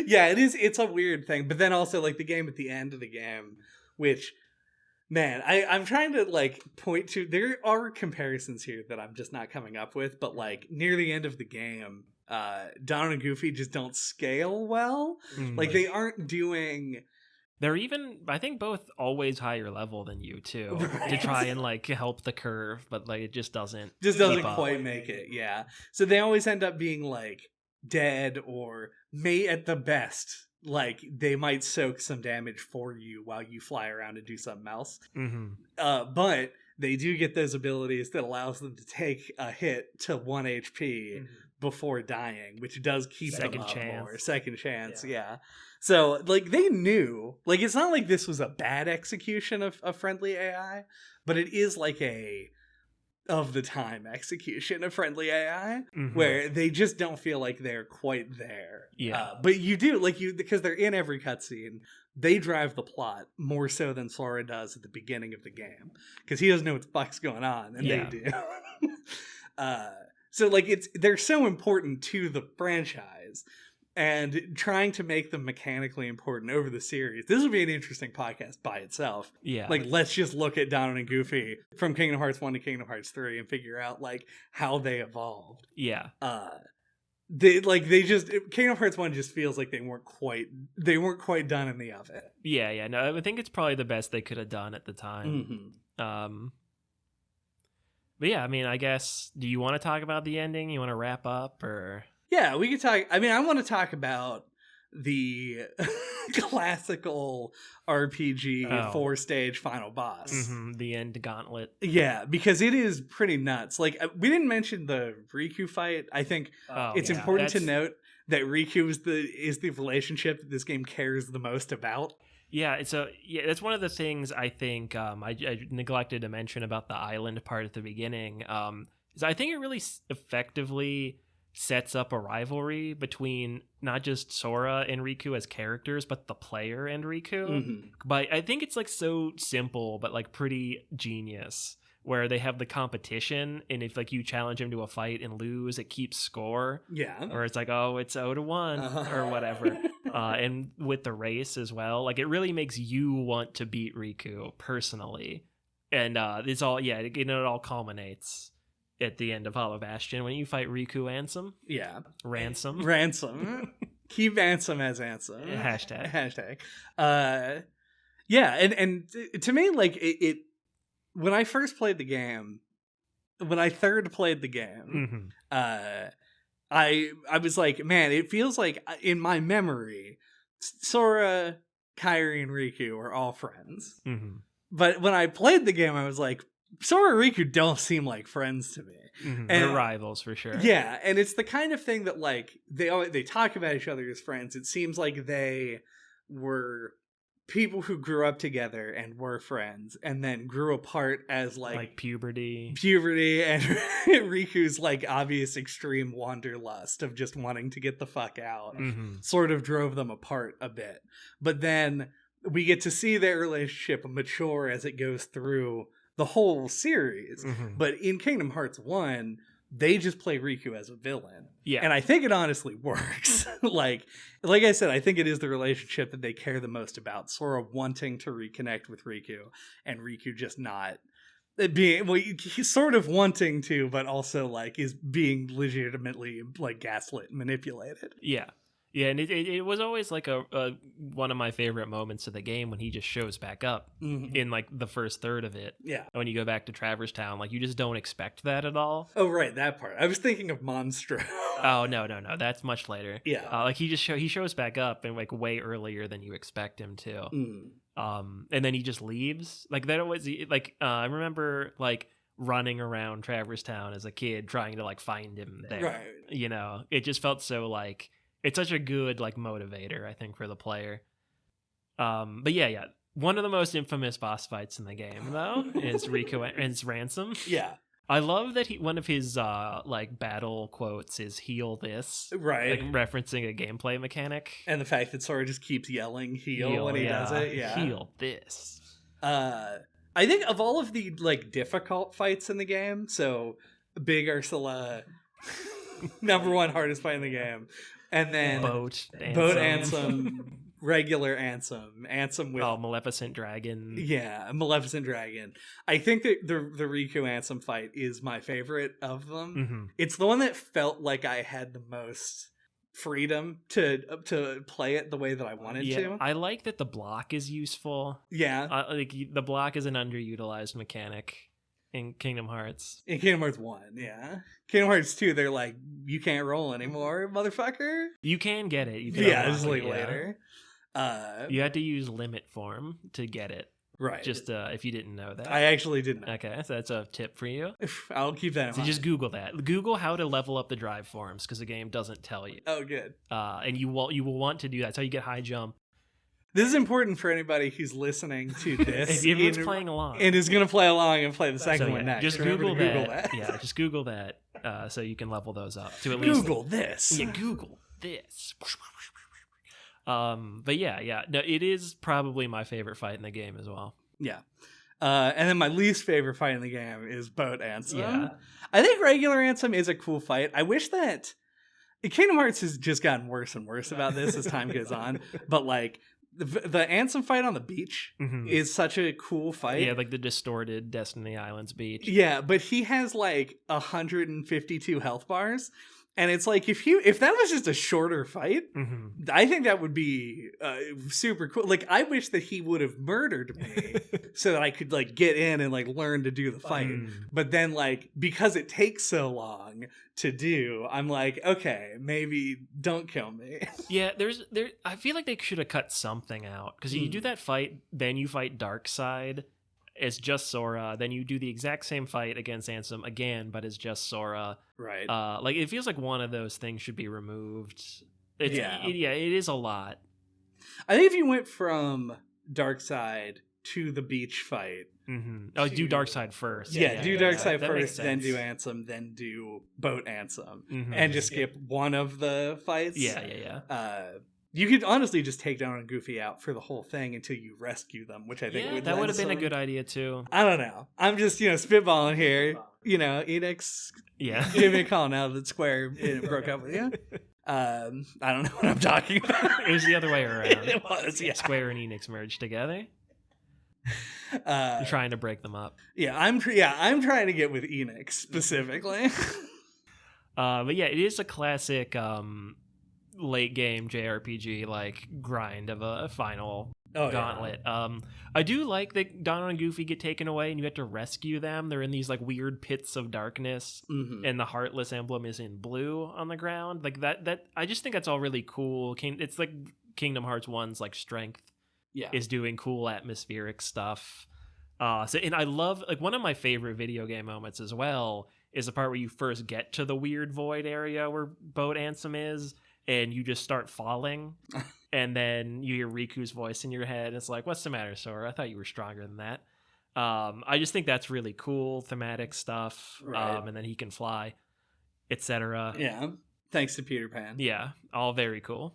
Yeah, it is. It's a weird thing. But then also like the game at the end of the game, which... Man, I'm trying to like point to, there are comparisons here that I'm just not coming up with, but like near the end of the game, Donald and Goofy just don't scale well. Like they aren't doing... They're even, I think, both always higher level than you too, right. to try and like help the curve, but like it just doesn't quite make it. Yeah, so they always end up being like dead or may at the best. Like they might soak some damage for you while you fly around and do something else. But they do get those abilities that allows them to take a hit to 1 HP before dying, which does keep them up more. Second chance, yeah. So like they knew, like it's not like this was a bad execution of friendly AI, but it is like a of the time execution of friendly AI where they just don't feel like they're quite there. But you do, like because they're in every cutscene, they drive the plot more so than Sora does at the beginning of the game because he doesn't know what the fuck's going on and they do. So like they're so important to the franchise. And trying to make them mechanically important over the series. This would be an interesting podcast by itself. Yeah. Like, let's just look at Donald and Goofy from Kingdom Hearts 1 to Kingdom Hearts 3 and figure out, like, how they evolved. Yeah. Kingdom Hearts 1 just feels like they weren't quite done in the oven. Yeah. No, I think it's probably the best they could have done at the time. But yeah, I mean, I guess, do you want to talk about the ending? You want to wrap up, or... Yeah, we could talk. I mean, I want to talk about the classical RPG 4-stage final boss. The end gauntlet. Yeah, because it is pretty nuts. Like, we didn't mention the Riku fight. I think it's important to note that Riku is the relationship that this game cares the most about. Yeah, so that's one of the things I think I neglected to mention about the island part at the beginning. Is I think it really effectively sets up a rivalry between not just Sora and Riku as characters, but the player and Riku. But I think it's like so simple, but like pretty genius, where they have the competition, and if like you challenge him to a fight and lose, it keeps score. Yeah. Or it's like, oh, it's 0-1 or whatever. And with the race as well, like it really makes you want to beat Riku personally. And it's all, it all culminates at the end of Hollow Bastion when you fight Riku Ansem. Yeah. Ransom. Keep Ansem as Ansem. Hashtag. Yeah, and to me, like, it when I first played the game, when I third played the game, I was like, man, it feels like, in my memory, Sora, Kairi, and Riku are all friends. But when I played the game, I was like, Sora and Riku don't seem like friends to me. They're rivals for sure. Yeah, and it's the kind of thing that like they talk about each other as friends. It seems like they were people who grew up together and were friends, and then grew apart as like puberty, and Riku's like obvious extreme wanderlust of just wanting to get the fuck out sort of drove them apart a bit. But then we get to see their relationship mature as it goes through the whole series. But in Kingdom Hearts 1, they just play Riku as a villain. Yeah. And I think it honestly works. like I said, I think it is the relationship that they care the most about. Sora wanting to reconnect with Riku, and Riku just not being, well, he's sort of wanting to, but also like is being legitimately like gaslit and manipulated. Yeah. Yeah, and it was always like a one of my favorite moments of the game when he just shows back up in like the first third of it. Yeah. When you go back to Traverse Town, like you just don't expect that at all. Oh, right, that part. I was thinking of Monstro. Oh, no, that's much later. Yeah. Like he shows back up and like way earlier than you expect him to. And then he just leaves. Like that was like I remember like running around Traverse Town as a kid trying to like find him there. Right. You know, it just felt so like it's such a good like motivator, I think, for the player. But yeah. One of the most infamous boss fights in the game, though, is Riku and Ransom. Yeah. I love that one of his like battle quotes is "heal this," right? Like referencing a gameplay mechanic, and the fact that Sora just keeps yelling "heal" when he does it. Yeah, heal this. I think of all of the like difficult fights in the game, so Big Ursula, number one hardest fight in the game, and then Boat Ansem, regular Ansem with Maleficent Dragon. Yeah, Maleficent Dragon. I think that the Riku Ansem fight is my favorite of them. Mm-hmm. It's the one that felt like I had the most freedom to play it the way that I wanted to. I like that the block is useful. Yeah, like the block is an underutilized mechanic in Kingdom Hearts. In Kingdom Hearts 1, yeah. Kingdom Hearts 2, they're like, you can't roll anymore, motherfucker. You can get it. You can just like later. You had to use limit form to get it. Right. Just if you didn't know that. I actually didn't know. Okay, so that's a tip for you. I'll keep that in mind. Just Google that. Google how to level up the drive forms because the game doesn't tell you. Oh, good. And you will want to do that. That's how you get high jump. This is important for anybody who's listening to this. If everyone's playing along. And is going to play along and play the second one next. Just Google that. Yeah, just Google that so you can level those up. To at least Google this. Yeah, Google this. But yeah. No, it is probably my favorite fight in the game as well. Yeah. And then my least favorite fight in the game is Boat Ansem. Yeah. I think regular Ansem is a cool fight. I wish that Kingdom Hearts has just gotten worse and worse about this as time goes on. But like the Ansem fight on the beach is such a cool fight. Yeah, like the distorted Destiny Islands beach. Yeah, but he has like 152 health bars. And it's like if that was just a shorter fight, I think that would be super cool. Like I wish that he would have murdered me so that I could like get in and like learn to do the fight. But then like because it takes so long to do, I'm like, okay, maybe don't kill me. Yeah, I feel like they should have cut something out because you do that fight, then you fight Darkseid. It's just Sora. Then you do the exact same fight against Ansem again, but it's just Sora. Right. Like it feels like one of those things should be removed. It is a lot. I think if you went from Darkseid to the beach fight. Oh, do Darkseid first. Yeah, do Darkseid first, then do Ansem, then do Boat Ansem, and just skip one of the fights. Yeah. You could honestly just take Donald and Goofy out for the whole thing until you rescue them, which I think would have been a good idea too. I don't know. I'm just spitballing here. Enix. Yeah. Give me a call now that Square broke up with you. I don't know what I'm talking about. It was the other way around. It was, yeah. Square and Enix merged together. You're trying to break them up. Yeah, I'm trying to get with Enix specifically. But yeah, it is a classic late game JRPG like grind of a final gauntlet. I do like that Donald and Goofy get taken away and you have to rescue them. They're in these like weird pits of darkness, and the Heartless emblem is in blue on the ground. Like that I just think that's all really cool. It's like Kingdom Hearts 1's like strength is doing cool atmospheric stuff. And I love like one of my favorite video game moments as well is the part where you first get to the weird void area where Boat Ansem is. And you just start falling, and then you hear Riku's voice in your head. It's like, what's the matter, Sora? I thought you were stronger than that. I just think that's really cool, thematic stuff. Right. And then he can fly, etc. Yeah, thanks to Peter Pan. Yeah, all very cool.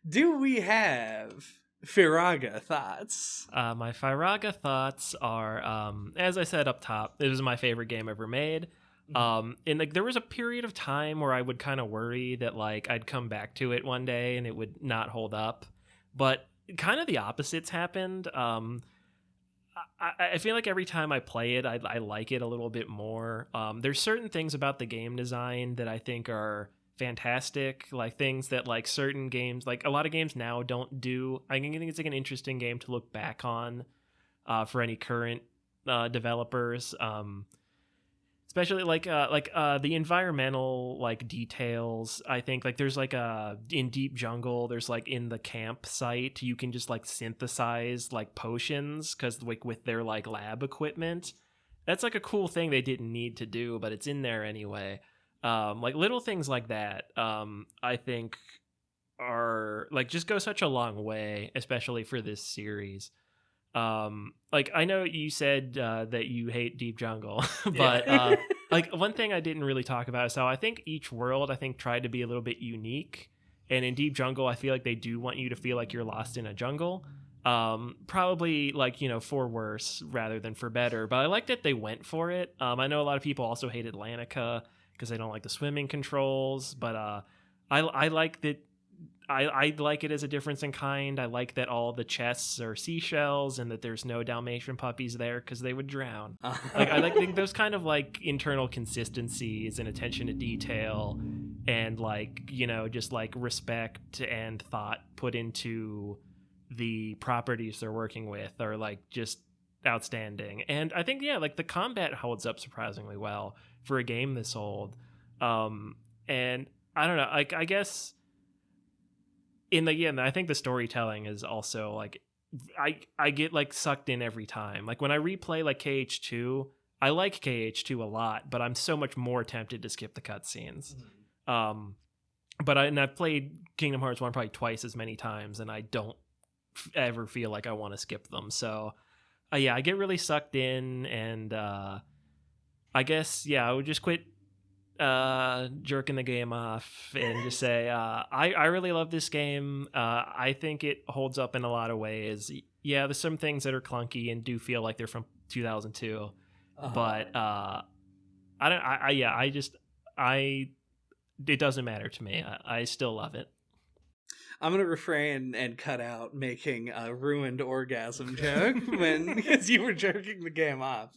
Do we have Firaga thoughts? My Firaga thoughts are, as I said up top, it was my favorite game ever made. And like there was a period of time where I would kind of worry that like I'd come back to it one day and it would not hold up, but kind of the opposites happened. I feel like every time I play it, I like it a little bit more. There's certain things about the game design that I think are fantastic, like things that like certain games, like a lot of games now don't do. I think it's like an interesting game to look back on for any current developers. Especially like the environmental like details. I think like there's like in Deep Jungle, there's like in the campsite you can just like synthesize like potions because like with their like lab equipment. That's like a cool thing they didn't need to do, but it's in there anyway. Like little things like that. I think are like just go such a long way, especially for this series. Like I know you said that you hate Deep Jungle, but Yeah. like one thing I didn't really talk about is how I think each world tried to be a little bit unique. And in Deep Jungle, I feel like they do want you to feel like you're lost in a jungle. Probably like, for worse rather than for better. But I like that they went for it. I know a lot of people also hate Atlantica because they don't like the swimming controls. But I like that. I like it as a difference in kind. I like that all the chests are seashells and that there's no Dalmatian puppies there because they would drown. Like I like those kind of like internal consistencies and attention to detail and like, just like respect and thought put into the properties they're working with are like just outstanding. And I think, yeah, like the combat holds up surprisingly well for a game this old. And I don't know, like I guess I think the storytelling is also like I get like sucked in every time. Like when I replay like KH2, I like KH2 a lot, but I'm so much more tempted to skip the cutscenes. But I've played Kingdom Hearts 1 probably twice as many times, and I don't ever feel like I want to skip them. So yeah, I get really sucked in, and I guess I would just quit jerking the game off and just say I really love this game. I think it holds up in a lot of ways. Yeah, there's some things that are clunky and do feel like they're from 2002, but it doesn't matter to me. I still love it. I'm gonna refrain and cut out making a ruined orgasm joke because you were jerking the game off.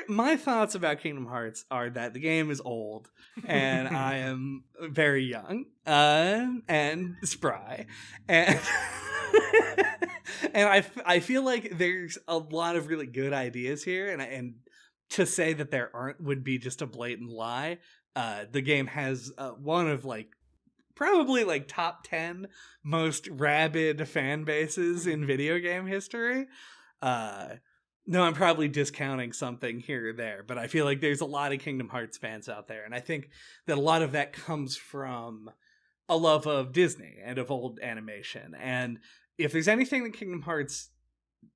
My thoughts about Kingdom Hearts are that the game is old, and I am very young and spry, and and I feel like there's a lot of really good ideas here, and to say that there aren't would be just a blatant lie. The game has one of like probably like top 10 most rabid fan bases in video game history. No, I'm probably discounting something here or there, but I feel like there's a lot of Kingdom Hearts fans out there, and I think that a lot of that comes from a love of Disney and of old animation. And if there's anything that Kingdom Hearts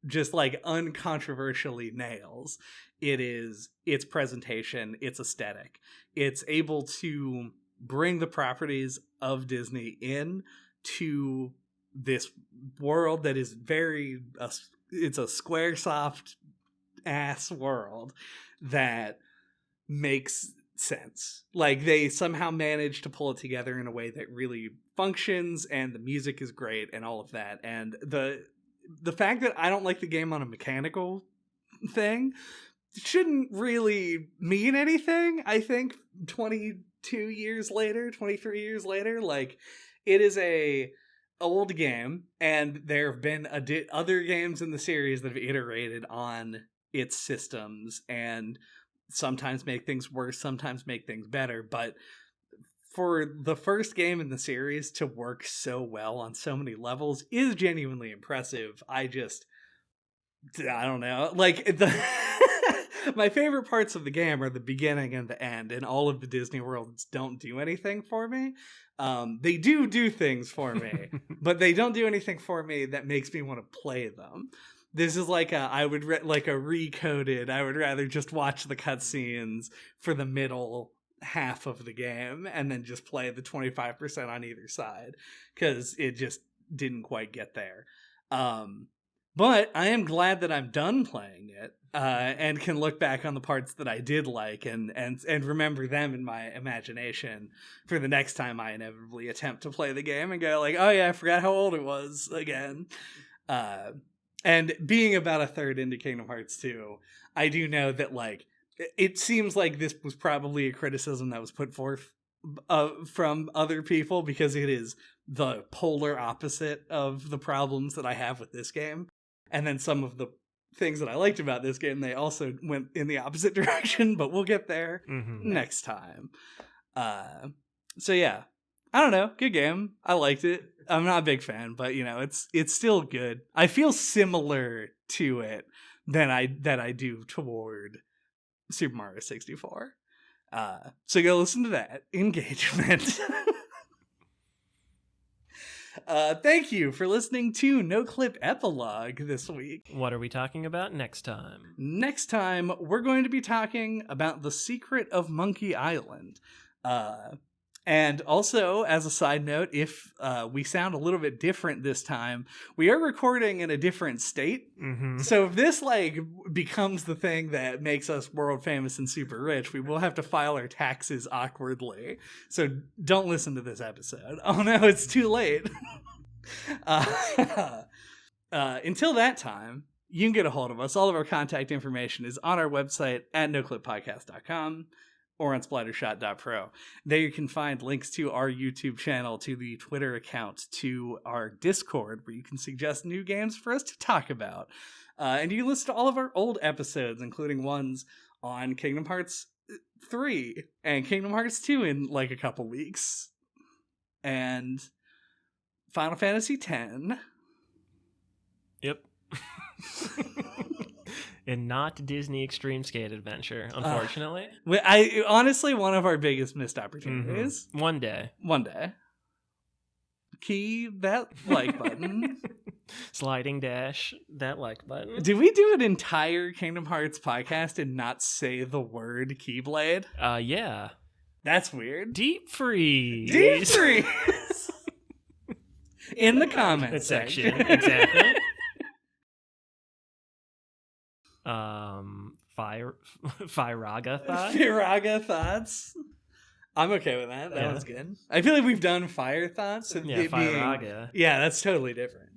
just like uncontroversially nails, it is its presentation, its aesthetic. It's able to bring the properties of Disney in to this world that is very it's a Squaresoft ass world that makes sense. Like they somehow managed to pull it together in a way that really functions, and the music is great and all of that. And the fact that I don't like the game on a mechanical thing shouldn't really mean anything. I think 23 years later, like it is a old game, and there have been other games in the series that have iterated on its systems and sometimes make things worse, sometimes make things better. But for the first game in the series to work so well on so many levels is genuinely impressive. I don't know. Like my favorite parts of the game are the beginning and the end, and all of the Disney worlds don't do anything for me. They do things for me, but they don't do anything for me that makes me want to play them. This is like I would rather just watch the cutscenes for the middle half of the game and then just play the 25% on either side, because it just didn't quite get there. But I am glad that I'm done playing it and can look back on the parts that I did like and remember them in my imagination for the next time I inevitably attempt to play the game and go like, oh yeah, I forgot how old it was again. And being about a third into Kingdom Hearts 2, I do know that like it seems like this was probably a criticism that was put forth from other people, because it is the polar opposite of the problems that I have with this game. And then some of the things that I liked about this game, they also went in the opposite direction, but we'll get there next time. So yeah, I don't know. Good game. I liked it. I'm not a big fan, but you know, it's still good. I feel similar to it than I do toward Super Mario 64. So go listen to that. Engagement. Thank you for listening to NOCLIP Epilogue this week. What are we talking about next time? Next time, we're going to be talking about The Secret of Monkey Island. And also, as a side note, if we sound a little bit different this time, we are recording in a different state. Mm-hmm. So if this becomes the thing that makes us world famous and super rich, we will have to file our taxes awkwardly. So don't listen to this episode. Oh no, it's too late. Until that time, you can get a hold of us. All of our contact information is on our website at noclippodcast.com. or on splattershot.pro. There you can find links to our YouTube channel, to the Twitter account, to our Discord, where you can suggest new games for us to talk about. And you can listen to all of our old episodes, including ones on Kingdom Hearts 3 and Kingdom Hearts 2 in a couple weeks. And Final Fantasy X. Yep. And not Disney Extreme Skate Adventure, unfortunately. Honestly, one of our biggest missed opportunities. Mm-hmm. One day. Key that like button. Sliding dash that like button. Did we do an entire Kingdom Hearts podcast and not say the word Keyblade? Yeah. That's weird. Deep freeze. Deep freeze. In the comments section. Exactly. Firaga thoughts. Firaga thoughts. I'm okay with that. That was good. I feel like we've done fire thoughts. Yeah, Firaga. Yeah, that's totally different.